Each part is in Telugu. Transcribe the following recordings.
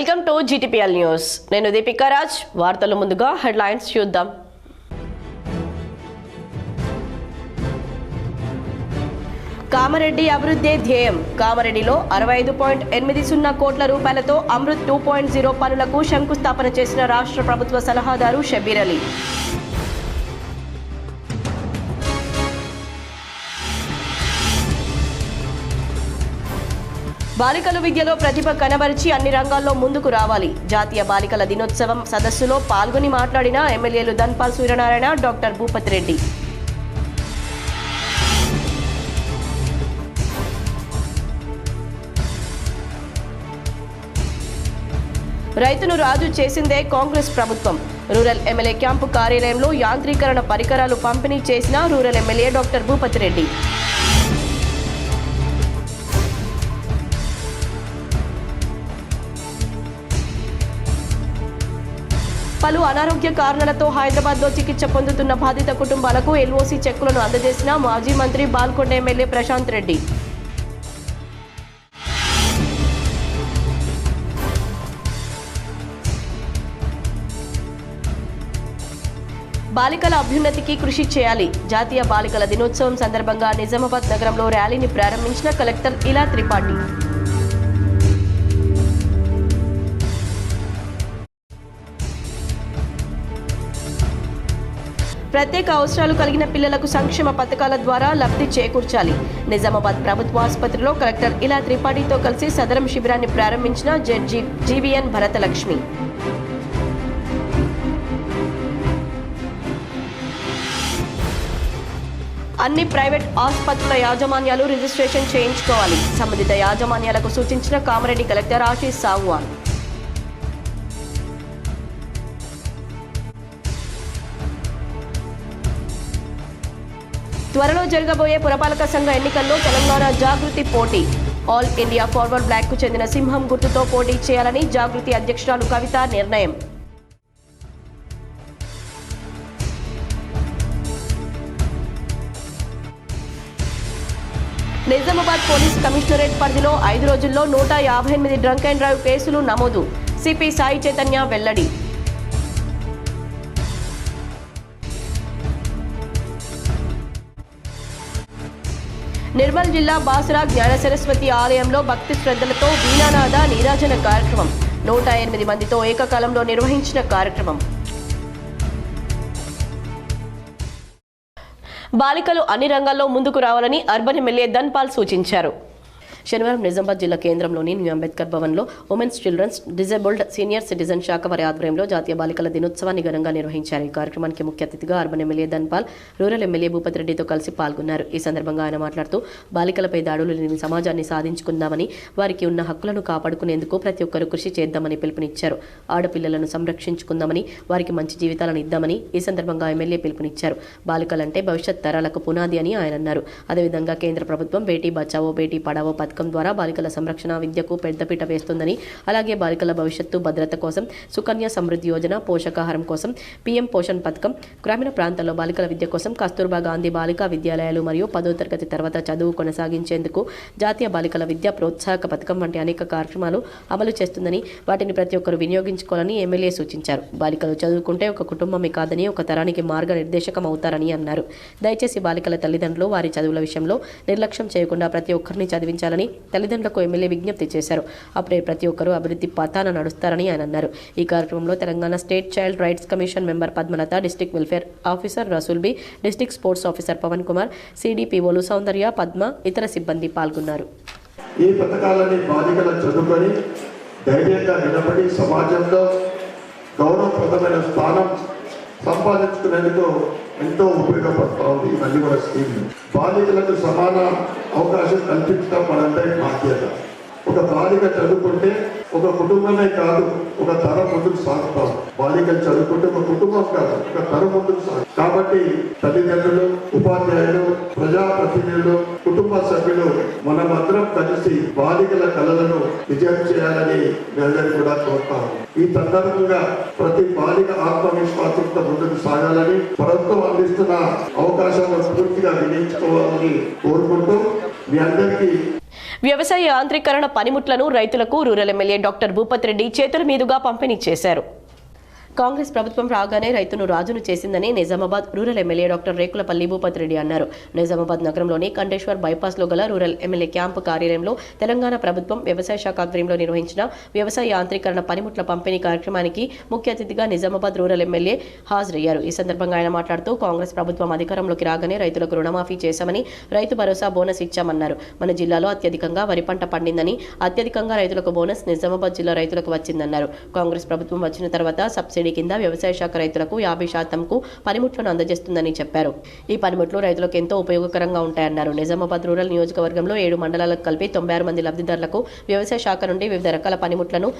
Welcome to GTPL news. నేను దీపికా రాజ్. వార్తల ముందుగా హెడ్లైన్స్ చూద్దాం. కామారెడ్డి అభివృద్ధి ధ్యేయం. కామారెడ్డిలో 65.80 కోట్ల రూపాయలతో అమృత్ 2.0 పనులకు శంకుస్థాపన చేసిన రాష్ట్ర ప్రభుత్వ సలహాదారు షబీర్ అలీ. బాలికల విద్యలో ప్రతిభ కనబరిచి అన్ని రంగాల్లో ముందుకు రావాలి. జాతీయ బాలికల దినోత్సవం సదస్సులో పాల్గొని మాట్లాడిన ఎమ్మెల్యేలు ధన్పాల్ సూర్యనారాయణ, డాక్టర్ భూపతి రెడ్డి. రైతును రాజు చేసిందే కాంగ్రెస్ ప్రభుత్వం. రూరల్ ఎమ్మెల్యే క్యాంపు కార్యాలయంలో యాంత్రీకరణ పరికరాలు పంపిణీ చేసిన rural MLA doctor Bhupathi Reddy. పలు అనారోగ్య కారణాలతో హైదరాబాద్లో చికిత్స పొందుతున్న బాధిత కుటుంబాలకు LOC చెక్కులను అందజేసిన మాజీ మంత్రి బాల్కొండ ఎమ్మెల్యే ప్రశాంత్ రెడ్డి. బాలికల అభ్యున్నతికి కృషి చేయాలి. జాతీయ బాలికల దినోత్సవం సందర్భంగా నిజామాబాద్ నగరంలో ర్యాలీని ప్రారంభించిన కలెక్టర్ ఇలా త్రిపాఠి. ప్రత్యేక అవసరాలు కలిగిన పిల్లలకు సంక్షేమ పథకాల ద్వారా లబ్ధి చేకూర్చాలి. నిజామాబాద్ ప్రభుత్వ ఆసుపత్రిలో కలెక్టర్ ఇలా త్రిపాఠితో కలిసి సదరం శిబిరాన్ని ప్రారంభించిన జడ్జి GVN భరతలక్ష్మి. అన్ని ప్రైవేట్ ఆసుపత్రుల యాజమాన్యాలు రిజిస్ట్రేషన్ చేయించుకోవాలి. సంబంధిత యాజమాన్యాలకు సూచించిన కామారెడ్డి కలెక్టర్ ఆశీష్ సాగువాన్. త్వరలో జరగబోయే పురపాలక సంఘ ఎన్నికల్లో తెలంగాణ జాగృతి పోటీ. ఆల్ ఇండియా ఫార్వర్డ్ బ్లాక్ కు చెందిన సింహం గుర్తుతో పోటీ చేయాలని జాగృతి అధ్యక్షురాలు కవిత నిర్ణయం. నిజామాబాద్ పోలీస్ కమిషనరేట్ పరిధిలో 5 రోజుల్లో 158 డ్రంక్ అండ్ డ్రైవ్ కేసులు నమోదు. సిపి సాయి చైతన్య వెల్లడి. నిర్మల్ జిల్లా బాసరా జ్ఞాన సరస్వతి ఆలయంలో భక్తి శ్రద్ధలతో వీణానాద నీరాజన కార్యక్రమం. 108 మందితో ఏకకాలంలో నిర్వహించిన కార్యక్రమం. బాలికలు అన్ని రంగాల్లో ముందుకు రావాలని అర్బన్ ఎమ్మెల్యే ధన్పాల్ సూచించారు. శనివారం నిజామాబాద్ జిల్లా కేంద్రంలోని న్యూ అంబేద్కర్ భవన్లో women's, children's, disabled, senior citizen శాఖ వారి ఆధ్వర్యంలో జాతీయ బాలికల దినోత్సవాన్ని ఘనంగా నిర్వహించారు. ఈ కార్యక్రమానికి ముఖ్య అతిథిగా urban MLA Dhanpal, rural MLA Bhupathi రెడ్డితో కలిసి పాల్గొన్నారు. ఈ సందర్భంగా ఆయన మాట్లాడుతూ బాలికలపై దాడులు లేని సమాజాన్ని సాధించుకుందామని, వారికి ఉన్న హక్కులను కాపాడుకునేందుకు ప్రతి ఒక్కరూ కృషి చేద్దామని పిలుపునిచ్చారు. ఆడపిల్లలను సంరక్షించుకుందామని, వారికి మంచి జీవితాలను ఇద్దామని ఈ సందర్భంగా ఎమ్మెల్యే పిలుపునిచ్చారు. బాలికలంటే భవిష్యత్ తరాలకు పునాది అని ఆయన అన్నారు. అదేవిధంగా కేంద్ర ప్రభుత్వం బేటీ బచావో బేటీ పడావో పథకం ద్వారా బాలికల సంరక్షణ, విద్యకు పెద్దపీట వేస్తుందని, అలాగే బాలికల భవిష్యత్తు భద్రత కోసం సుకన్య సమృద్ధి యోజన, పోషకాహారం కోసం PM పోషణ్ పథకం, గ్రామీణ ప్రాంతాల్లో బాలికల విద్య కోసం కస్తూర్బా గాంధీ బాలికా విద్యాలయాలు మరియు 10వ తరగతి తర్వాత చదువు కొనసాగించేందుకు జాతీయ బాలికల విద్యా ప్రోత్సాహక పథకం వంటి అనేక కార్యక్రమాలు అమలు చేస్తుందని, వాటిని ప్రతి ఒక్కరూ వినియోగించుకోవాలని ఎమ్మెల్యే సూచించారు. బాలికలు చదువుకుంటే ఒక కుటుంబమే కాదని, ఒక తరానికి మార్గనిర్దేశకం అవుతారని అన్నారు. దయచేసి బాలికల తల్లిదండ్రులు వారి చదువుల విషయంలో నిర్లక్ష్యం చేయకుండా ప్రతి ఒక్కరిని చదివించాలని తల్లిదండ్రులకు ఎమ్మెల్యే విజ్ఞప్తి చేశారు. అప్పుడే ప్రతి ఒక్కరూ అభివృద్ధి పథాన నడుస్తారని ఆయన అన్నారు. ఈ కార్యక్రమంలో Telangana state child rights commission member Padmalatha, district welfare officer Rasool B, district sports officer Pavan Kumar, CDPOలు సౌందర్య, పద్మ, ఇతర సిబ్బంది పాల్గొన్నారు. ఈ పథకాలని బాలికలు చదువుకొని ధైర్యంగా నిలబడి సమాజంలో గౌరవప్రదమైన స్థానం సంపాదించుకునేందుకు ఎంతో ఉపయోగపడుతూ ఉంది. ఇవన్నీ కూడా స్కీమ్ బాలికలకు సమాన అవకాశం కల్పించడం మనందరి బాధ్యత. ఒక బాలిక చదువుకుంటే ఒక కుటుంబమే కాదు, ఒక తరం ముందుకు సాగుతాం. బాలికలు చదువుకుంటే ఒక కుటుంబం కాదు, ఒక తరం ముందుకు సాగు. కాబట్టి తల్లిదండ్రులు, ఉపాధ్యాయులు, ప్రజాప్రతినిధులు, కుటుంబ సభ్యులు మనమందరం కలిసి బాలికల కళలను విజయం చేయాలని మేమందరూ కూడా కోరుతాం. ఈ సందర్భంగా ప్రతి బాలిక ఆత్మవిశ్వాసంతో ముందుకు సాగాలని, ప్రభుత్వం అందిస్తున్న అవకాశాలను పూర్తిగా వినియోగించుకోవాలని కోరుకుంటూ మీ అందరికీ వ్యవసాయ యాంత్రీకరణ పనిముట్లను రైతులకు rural MLA doctor Bhupath Reddy చేతుల మీదుగా పంపిణీ చేశారు. కాంగ్రెస్ ప్రభుత్వం రాగానే రైతును రాజును చేసిందని Nizamabad rural MLA doctor Rekulapalli Bhupath Reddy అన్నారు. నిజామాబాద్ నగరంలోని కంటేశ్వర్ బైపాస్లో గల రూరల్ ఎమ్మెల్యే క్యాంపు కార్యాలయంలో తెలంగాణ ప్రభుత్వం వ్యవసాయ శాఖ ఆధ్వర్యంలో నిర్వహించిన వ్యవసాయ యాంత్రీకరణ పనిముట్ల పంపిణీ కార్యక్రమానికి ముఖ్య అతిథిగా నిజామాబాద్ రూరల్ ఎమ్మెల్యే హాజరయ్యారు. ఈ సందర్భంగా ఆయన మాట్లాడుతూ కాంగ్రెస్ ప్రభుత్వం అధికారంలోకి రాగానే రైతులకు రుణమాఫీ చేశామని, రైతు భరోసా బోనస్ ఇచ్చామన్నారు. మన జిల్లాలో అత్యధికంగా వరి పంట పండిందని, అత్యధికంగా రైతులకు బోనస్ నిజామాబాద్ జిల్లా రైతులకు వచ్చిందన్నారు. కాంగ్రెస్ ప్రభుత్వం వచ్చిన తర్వాత సబ్సిడీ కింద వ్యవసాయ శాఖ రైతులకు 50% పనిముట్లను అందజేస్తుందని చెప్పారు. ఈ పనిముట్లు రైతులకు ఎంతో ఉపయోగకరంగా ఉంటాయన్నారు. నిజామాబాద్ రూరల్ నియోజకవర్గంలో 7 మండలాలకు కలిపి 96 మంది లబ్ధిదారులకు వ్యవసాయ శాఖ నుండి వివిధ రకాల పనిముట్లను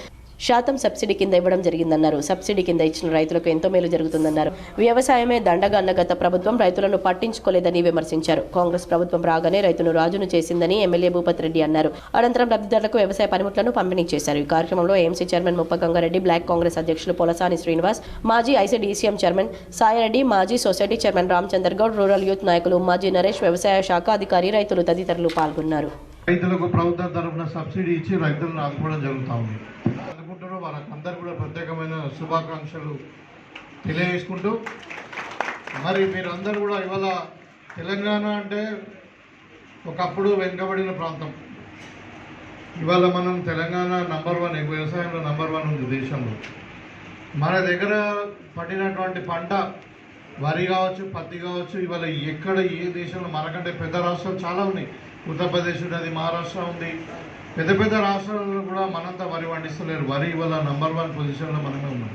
శాతం సబ్సిడీ కింద ఇవ్వడం జరిగిందన్నారు. సబ్సిడీ కింద ఇచ్చిన రైతులకు ఎంతో మేలు జరుగుతుందన్నారు. వ్యవసాయమే దండగా అన్న గత ప్రభుత్వం రైతులను పట్టించుకోలేదని విమర్శించారు. కాంగ్రెస్ ప్రభుత్వం రాగానే రైతును రాజును చేసిందని ఎమ్మెల్యే భూపత్ రెడ్డి అన్నారు. అనంతరం లబ్ధిదారులకు వ్యవసాయ పనిముట్లను పంపిణీ చేశారు. ఈ కార్యక్రమంలో ఏఎంసీ చైర్మన్ ముప్ప గంగారెడ్డి, బ్లాక్ కాంగ్రెస్ అధ్యక్షులు పొలసాని శ్రీనివాస్, మాజీ ఐసీడీసీఎం చైర్మన్ సాయిరెడ్డి, మాజీ society chairman Ramachandar Goud, rural youth నాయకులు మాజీ నరేష్, వ్యవసాయ శాఖ అధికారి, రైతులు తదితరులు పాల్గొన్నారు. రైతులకు ప్రభుత్వం తరఫున సబ్సిడీ ఇచ్చి రైతులను ఆదుకోవడం జరుగుతూ ఉంది. అనుకుంటారు వాళ్ళకందరూ కూడా ప్రత్యేకమైన శుభాకాంక్షలు తెలియజేసుకుంటూ, మరి మీరందరూ కూడా ఇవాళ తెలంగాణ అంటే ఒకప్పుడు వెనుకబడిన ప్రాంతం. ఇవాళ మనం తెలంగాణ నంబర్ 1 వ్యవసాయంలో నంబర్ 1 ఉంది దేశంలో. మన దగ్గర పండినటువంటి పంట వరి కావచ్చు, పత్తి కావచ్చు, ఇవాళ ఎక్కడ ఏ దేశంలో మనకంటే పెద్ద రాష్ట్రాలు చాలా ఉన్నాయి. ఉత్తరప్రదేశ్ ఉన్నది, మహారాష్ట్ర ఉంది. పెద్ద పెద్ద రాష్ట్రాలలో కూడా మనంతా వరి పండిస్తలేరు. వరి ఇవాళ నంబర్ 1 పొజిషన్లో మనమే ఉన్నాం.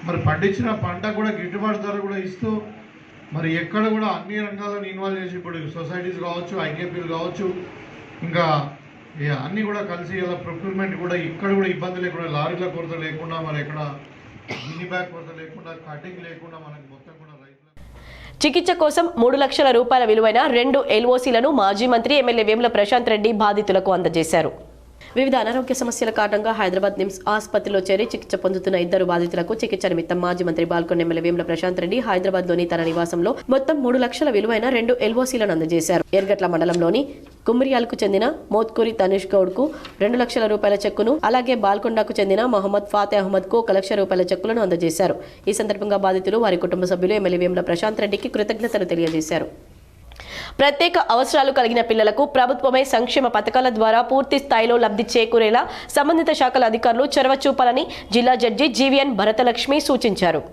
మరి పండించిన పంట కూడా గిట్టుబాటు ధర కూడా ఇస్తూ, మరి ఎక్కడ కూడా అన్ని రంగాలను ఇన్వాల్వ్ చేసి, ఇప్పుడు సొసైటీస్ కావచ్చు, ఐకేపీలు కావచ్చు, ఇంకా అన్నీ కూడా కలిసి ఇలా ప్రొక్యూర్మెంట్ కూడా ఇక్కడ కూడా ఇబ్బంది లేకుండా, లారీల కొరత లేకుండా, మరి ఎక్కడ మినీ బ్యాగ్ కొరత లేకుండా, కటింగ్ లేకుండా మనకి మొత్తం కూడా రైతులు. చికిత్స కోసం 3 లక్షల రూపాయల విలువైన 2 LOCలను మాజీ మంత్రి ఎమ్మెల్యే వేముల ప్రశాంత్ రెడ్డి బాధితులకు అందజేశారు. వివిధ అనారోగ్య సమస్యల కారణంగా హైదరాబాద్ నిమ్స్ ఆసుపత్రిలో చేరి చికిత్స పొందుతున్న 2 బాధితులకు చికిత్స నిమిత్తం మాజీ మంత్రి బాల్కొండ ఎమ్మెల్యే వేముల ప్రశాంత్ రెడ్డి హైదరాబాద్లోని తన నివాసంలో మొత్తం 3 లక్షల విలువైన 2 LOCలను అందజేశారు. ఎర్గట్ల మండలంలోని కుమ్మిరియాలకు చెందిన మోత్కూరి తనుష్ గౌడ్కు 2 లక్షల రూపాయల చెక్కును, అలాగే బాల్కొండకు చెందిన మొహమ్మద్ ఫాతే అహ్మద్కు 1 లక్ష రూపాయల చెక్కులను అందజేశారు. ఈ సందర్భంగా బాధితులు, వారి కుటుంబ సభ్యులు ఎమ్మెల్యే వేముల ప్రశాంత్ రెడ్డికి కృతజ్ఞతలు తెలియజేశారు. ప్రత్యేక అవసరాలు కలిగిన పిల్లలకు ప్రభుత్వమే సంక్షేమ పథకాల ద్వారా పూర్తి స్థాయిలో లబ్ధి చేకూరేలా సంబంధిత శాఖల అధికారులు చొరవ చూపాలని జిల్లా జడ్జి జీవీఎన్ భరతలక్ష్మి సూచించారు.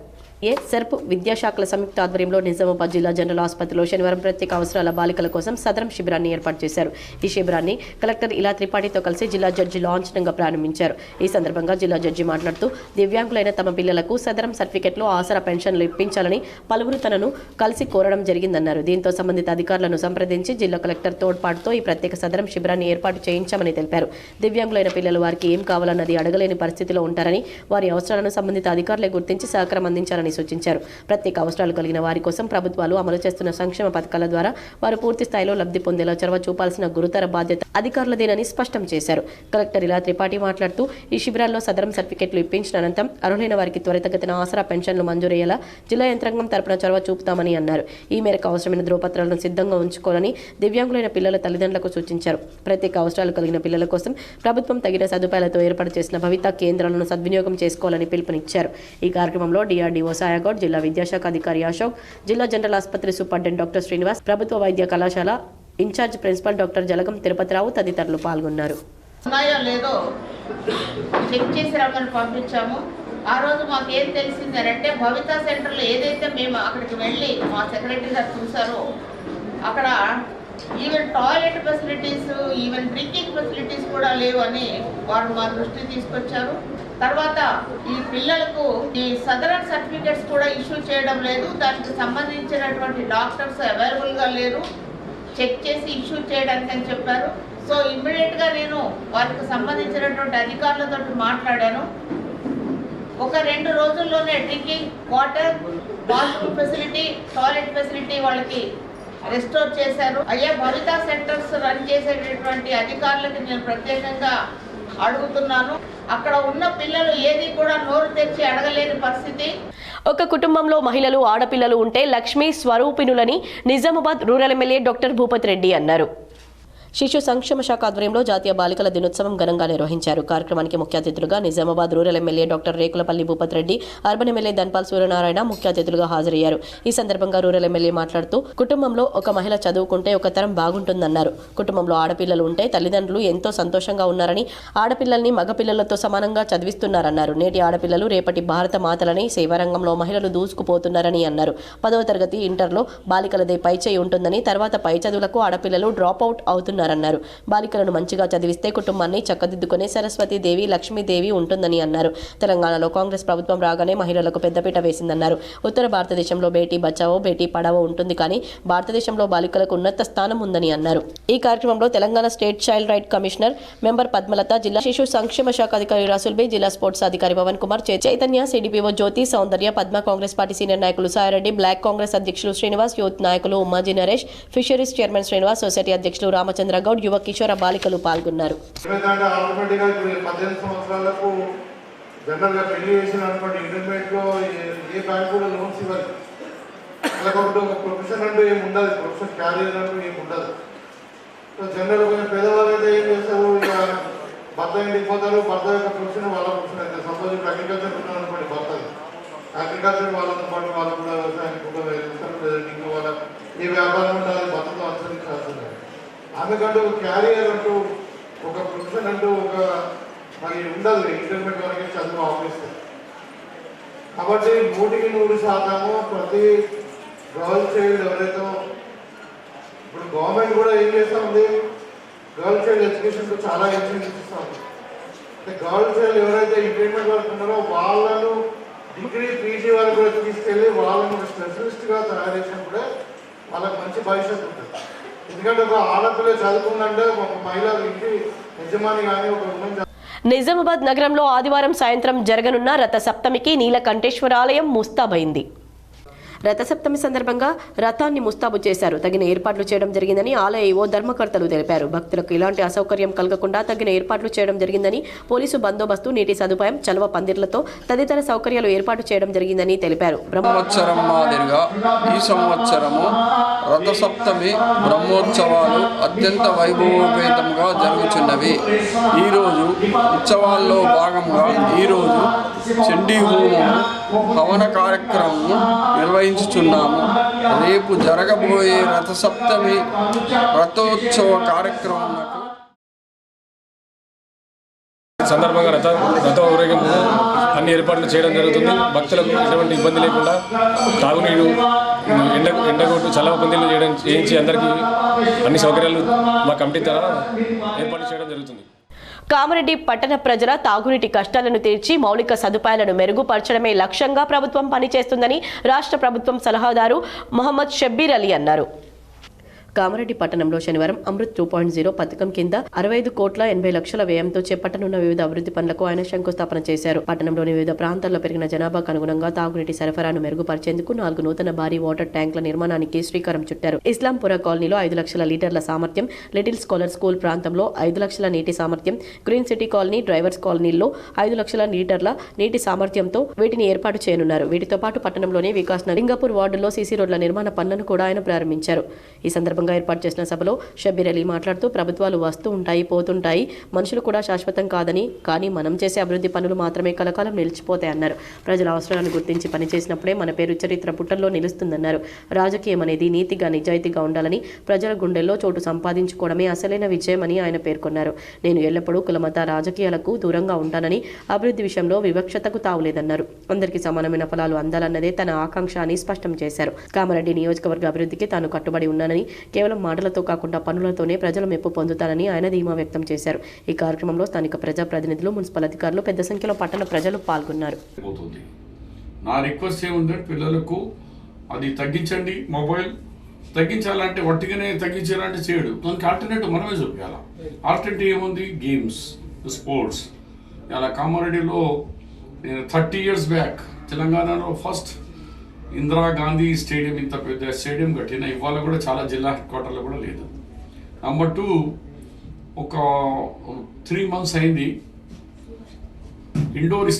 సర్ప్ విద్యాశాఖల సంయుక్త ఆధ్వర్యంలో నిజామాబాద్ జిల్లా జనరల్ ఆసుపత్రిలో శనివారం ప్రత్యేక అవసరాల బాలికల కోసం సదరం శిబిరాన్ని ఏర్పాటు చేశారు. ఈ శిబిరాన్ని కలెక్టర్ ఇలా త్రిపాఠితో కలిసి జిల్లా జడ్జి లాంఛనంగా ప్రారంభించారు. ఈ సందర్భంగా జిల్లా జడ్జి మాట్లాడుతూ, దివ్యాంగులైన తమ పిల్లలకు సదరం సర్టిఫికెట్లు, ఆసరా పెన్షన్లు ఇప్పించాలని పలువురు తనను కలిసి కోరడం జరిగిందన్నారు. దీంతో సంబంధిత అధికారులను సంప్రదించి జిల్లా కలెక్టర్ తోడ్పాటుతో ఈ ప్రత్యేక సదరం శిబిరాన్ని ఏర్పాటు చేయించామని తెలిపారు. దివ్యాంగులైన పిల్లలు వారికి ఏం కావాలన్నది అడగలేని పరిస్థితిలో ఉంటారని, వారి అవసరాలను సంబంధిత అధికారులే గుర్తించి సహకారం అందించాలని సూచించారు. ప్రత్యేక అవసరాలు కలిగిన వారి కోసం ప్రభుత్వాలు అమలు చేస్తున్న సంక్షేమ పథకాల ద్వారా వారు పూర్తి స్థాయిలో లబ్ధి పొందేలా చొరవ చూపాల్సిన గురుతర బాధ్యత అధికారులదేనని స్పష్టం చేశారు. కలెక్టర్ ఇలా త్రిపాఠి మాట్లాడుతూ, ఈ శిబిరాల్లో సదరం సర్టిఫికెట్లు ఇప్పించిన అనంతరం అర్హులైన వారికి త్వరితగతిన ఆసరా పెన్షన్లు మంజూరయ్యేలా జిల్లా యంత్రాంగం తరపున చొరవ చూపుతామని అన్నారు. ఈ మేరకు అవసరమైన ధ్రువపత్రాలను సిద్ధంగా ఉంచుకోవాలని దివ్యాంగులైన పిల్లల తల్లిదండ్రులకు సూచించారు. ప్రత్యేక అవసరాలు కలిగిన పిల్లల కోసం ప్రభుత్వం తగిన సదుపాయాలతో ఏర్పాటు చేసిన భవిత కేంద్రాలను సద్వినియోగం చేసుకోవాలని పిలుపునిచ్చారు. ఈ కార్యక్రమంలో డిఆర్డీఓ సాయాగౌడ్, జిల్లా విద్యాశాఖ అధికారి అశోక్, జిల్లా జనరల్ ఆసుపత్రి సూపరింటెండెంట్ డాక్టర్ శ్రీనివాస్, ప్రభుత్వ వైద్య కళాశాల in-charge principal doctor Jalagam Tirupathirao తదితరులు పాల్గొన్నారు. లేదో చెక్ చేసి రమ్మని పంపించాము. ఆ రోజు మాకు ఏం తెలిసిందంటే, భవిత సెంటర్లో ఏదైతే మేము అక్కడికి వెళ్ళి మా సెక్రటరీ గారు చూసారో, అక్కడ even toilet facilities, even drinking facilities కూడా లేవు అని వారు మా దృష్టికి తీసుకొచ్చారు. తర్వాత ఈ పిల్లలకు ఈ సదరన్ సర్టిఫికెట్స్ కూడా ఇష్యూ చేయడం లేదు, దానికి సంబంధించినటువంటి డాక్టర్స్ అవైలబుల్గా లేరు, చెక్ చేసి ఇష్యూ చేయడానికి అని చెప్పారు. సో ఇమ్మీడియట్గా నేను వారికి సంబంధించినటువంటి అధికారులతో మాట్లాడాను. 1-2 రోజుల్లోనే drinking water, bathroom facility, toilet facility వాళ్ళకి రెస్టోర్ చేశారు. అయ్యా, భవిత సెంటర్స్ రన్ చేసేటటువంటి అధికారులకి నేను ప్రత్యేకంగా అడుగుతున్నాను, అక్కడ ఉన్న పిల్లలు ఏది కూడా నోరు తెచ్చి అడగలేని పరిస్థితి. ఒక కుటుంబంలో మహిళలు, ఆడపిల్లలు ఉంటే లక్ష్మీ స్వరూపిణులని Nizamabad rural MLA doctor Bhupath Reddy అన్నారు. శిశు సంక్షేమ శాఖ ఆధ్వర్యంలో జాతీయ బాలికల దినోత్సవం ఘనంగా నిర్వహించారు. కార్యక్రమానికి ముఖ్య అతిథులుగా Nizamabad rural MLA doctor Rekulapalli Bhupath Reddy, urban MLA Dhanpal Suryanarayana ముఖ్య అతిథులుగా హాజరయ్యారు. ఈ సందర్భంగా రూరల్ ఎమ్మెల్యే మాట్లాడుతూ కుటుంబంలో ఒక మహిళ చదువుకుంటే ఒక తరం బాగుంటుందన్నారు. కుటుంబంలో ఆడపిల్లలు ఉంటే తల్లిదండ్రులు ఎంతో సంతోషంగా ఉన్నారని, ఆడపిల్లల్ని మగపిల్లలతో సమానంగా చదివిస్తున్నారన్నారు. నేటి ఆడపిల్లలు రేపటి భారత మాతలని, సేవారంగంలో మహిళలు దూసుకుపోతున్నారని అన్నారు. 10వ తరగతి ఇంటర్లో బాలికలదే పైచేయి ఉంటుందని, తర్వాత పై చదువులకు ఆడపిల్లలు డ్రాప్ అవుట్ అవుతున్నారన్నారు. బాలికలను మంచిగా చదివిస్తే కుటుంబాన్ని చక్కదిద్దుకునే సరస్వతీదేవి, లక్ష్మీదేవి ఉంటుందని అన్నారు. తెలంగాణలో కాంగ్రెస్ ప్రభుత్వం రాగానే మహిళలకు పెద్దపీట వేసిందన్నారు. ఉత్తర భారతదేశంలో బేటీ బచావో బేటీ పడావో ఉంటుంది, కానీ భారతదేశంలో బాలికలకు ఉన్నత స్థానం ఉందని అన్నారు. ఈ కార్యక్రమంలో Telangana state child right commissioner member Padmalatha, జిల్లా శిశు సంక్షేమ శాఖ అధికారి రాసుల్ బి, జిల్లా స్పోర్ట్స్ అధికారి పవన్ కుమార్, చైతన్య, సిడిపిఓ జ్యోతి, సౌందర్య, పద్మ, కాంగ్రెస్ పార్టీ సీనియర్ నాయకులు సాయిరెడ్డి, బ్లాక్ కాంగ్రెస్ అధ్యక్షులు శ్రీనివాస్, యూత్ నాయకులు Ummaji Naresh, fisheries chairman Srinivas, society అధ్యక్షులు రామచంద్ర గౌడ్, యువ కిషోర బాలికలు పాల్గొన్నారు. జనరల్గా పెళ్లి చేసిన అనుకోండి ఇంటర్మీడియట్లో ఏ బ్యాంక్ కూడా లోన్స్ ఇవ్వాలి. అలాగొకటి ఒక ప్రొఫెషన్ అంటూ ఏమి ఉండదు, ప్రొఫెషన్ క్యారియర్ అంటూ ఏమి ఉండదు. సో జనరల్ కొంచెం పేదవాళ్ళు అయితే ఏం చేస్తారు, ఇక భర్త ఇంటికి పోతారు, భర్త యొక్క ప్రొఫెషన్ వాళ్ళ ప్రొఫెషన్ అయితే. సపోజ్ ఇప్పుడు అగ్రికల్చర్ ఉన్నాను అనుకోండి, భర్త అగ్రికల్చర్ వాళ్ళతో పాటు వాళ్ళు కూడా వ్యవసాయానికి కూడా వెళ్తారు, లేదంటే ఇంకా వాళ్ళ ఏ వ్యాపారం ఉండాలి, భర్తతో అనుసరించాల్సింది. అందుకంటూ ఒక క్యారియర్ అంటూ ఒక ప్రొఫెషన్ అంటూ ఒక మరి ఉండదు. ఇంటర్మీడియట్ వరకే చదువు ఆపేస్తారు. కాబట్టి 100% ప్రతి గర్ల్ చైల్డ్ ఎవరైతే ఇప్పుడు గవర్నమెంట్ కూడా ఏం చేస్తూ ఉంది, గర్ల్ చైల్డ్ ఎడ్యుకేషన్కు చాలా ఇన్సెంటివ్స్ ఇస్తూ ఉంది. గర్ల్ చైల్డ్ ఎవరైతే ఇంటర్మీడియట్ వరకు ఉన్నారో వాళ్ళను డిగ్రీ, పీజీ వరకు కూడా తీసుకెళ్ళి వాళ్ళని ఒక స్పెషలిస్ట్గా తయారు చేసినప్పుడే వాళ్ళకి మంచి భవిష్యత్తు ఉంటుంది. ఎందుకంటే ఒక ఆడపిల్ల చదువుకుందంటే ఒక మహిళ ఇంటి యజమాని కానీ ఒక ఉమెన్. నిజామాబాద్ నగరంలో ఆదివారం సాయంత్రం జరగనున్న రథసప్తమికి నీలకంఠేశ్వర ఆలయం ముస్తాబైంది. రథసప్తమి సందర్భంగా రథాన్ని ముస్తాబు చేశారు. తగిన ఏర్పాట్లు చేయడం జరిగిందని ఆలయ ఈవో ధర్మకర్తలు తెలిపారు. భక్తులకు ఎలాంటి అసౌకర్యం కలగకుండా తగిన ఏర్పాట్లు చేయడం జరిగిందని, పోలీసు బందోబస్తు, నీటి సదుపాయం, చలవ పందిర్లతో తదితర సౌకర్యాలు ఏర్పాటు చేయడం జరిగిందని తెలిపారు. సంవత్సరం మాదిరిగా ఈ సంవత్సరము రథసప్తమి బ్రహ్మోత్సవాలు అత్యంత వైభవోపేతంగా జరుగుతున్నవి. ఈరోజు ఉత్సవాల్లో భాగంగా ఈరోజు చండీ హోమము, హవన కార్యక్రమం నిర్వహించుచున్నాము. రేపు జరగబోయే రథసప్తమి రథోత్సవ కార్యక్రమం సందర్భంగా రథ ఊరేగింపు అన్ని ఏర్పాట్లు చేయడం జరుగుతుంది. భక్తులకు ఎటువంటి ఇబ్బంది లేకుండా తాగునీరు, ఎండగొట్టు, చలవ పందిళ్ళు చేయించి అందరికీ అన్ని సౌకర్యాలు మా కమిటీ ద్వారా ఏర్పాటు చేయడం జరుగుతుంది. కామారెడ్డి పట్టణ ప్రజల తాగునీటి కష్టాలను తీర్చి మౌలిక సదుపాయాలను మెరుగుపరచడమే లక్ష్యంగా ప్రభుత్వం పనిచేస్తుందని రాష్ట్ర ప్రభుత్వం సలహాదారు మొహమ్మద్ షబ్బీర్ అలీ అన్నారు. కామారెడ్డి పట్టణంలో శనివారం అమృత్ 2.0 పథకం కింద 65,80,00,000 వ్యయంతో చేపట్టనున్న వివిధ అభివృద్ధి పనులకు ఆయన శంకుస్థాపన చేశారు. పట్టణంలోని వివిధ ప్రాంతాల్లో పెరిగిన జనాభాకు అనుగుణంగా తాగునీటి సరఫరాను మెరుగుపరిచేందుకు 4 నూతన భారీ వాటర్ ట్యాంకుల నిర్మాణానికి శ్రీకారం చుట్టారు. ఇస్లాంపుర కాలనీలో 5 లక్షల లీటర్ల సామర్థ్యం, లిటిల్ స్కాలర్ స్కూల్ ప్రాంతంలో 5 లక్షల నీటి సామర్థ్యం, గ్రీన్ సిటీ కాలనీ, డ్రైవర్స్ కాలనీల్లో 5 లక్షల లీటర్ల నీటి సామర్థ్యంతో వీటిని ఏర్పాటు చేయనున్నారు. వీటితో పాటు పట్టణంలోని వికాస్ లింగపూర్ వార్డులో సీసీ రోడ్ల నిర్మాణ పనులను కూడా ఆయన ప్రారంభించారు. ఈ సందర్భంగా ఏర్పాటు చేసిన సభలో షబ్బీర్ అలీ మాట్లాడుతూ, ప్రభుత్వాలు వస్తూ ఉంటాయి, పోతుంటాయి, మనుషులు కూడా శాశ్వతం కాదని, కానీ మనం చేసే అభివృద్ధి పనులు మాత్రమే కలకాలం నిలిచిపోతాయన్నారు. ప్రజల అవసరాలను గుర్తించి పనిచేసినప్పుడే మన పేరు చరిత్ర పుటల్లో నిలుస్తుందన్నారు. రాజకీయం అనేది నీతిగా, నిజాయితీగా ఉండాలని, ప్రజల గుండెల్లో చోటు సంపాదించుకోవడమే అసలైన విజయమని ఆయన పేర్కొన్నారు. నేను ఎల్లప్పుడూ కులమత రాజకీయాలకు దూరంగా ఉంటానని, అభివృద్ధి విషయంలో వివక్షతకు తావులేదన్నారు. అందరికీ సమానమైన ఫలాలు అందాలన్నదే తన ఆకాంక్ష అని స్పష్టం చేశారు. కామారెడ్డి నియోజకవర్గ అభివృద్ధికి తాను కట్టుబడి ఉన్నానని, కేవలం మాటలతో కాకుండా పనులతోనే ప్రజల మెప్పు పొందుతానని ఆయన ధీమా వ్యక్తం చేశారు. ఈ కార్యక్రమంలో స్థానిక ప్రజాప్రతినిధులు, మున్సిపల్ అధికారులు, పెద్ద సంఖ్యలో పట్టణ ప్రజలు పాల్గొన్నారు. నా రిక్వెస్ట్ ఏముందంటే పిల్లలకు అది తగ్గించండి, మొబైల్ తగ్గించాలంటే వట్టిగానే తగ్గించాలంటే చేయడు, దానికి ఆల్టర్నేటివ్ మనమే చూపించాలి. ఆల్టర్నేటివ్ ఏముంది, గేమ్స్, స్పోర్ట్స్. ఇలా కామారెడ్డిలో 30 years బ్యాక్ తెలంగాణలో ఫస్ట్ ఇందిరాగాంధీ స్టేడియం, ఇంత పెద్ద స్టేడియం కట్టిన ఇవాళ కూడా చాలా జిల్లా హెడ్ క్వార్టర్లో కూడా లేదు. నెంబర్ 2, ఒక 3 months అయింది ఇండోర్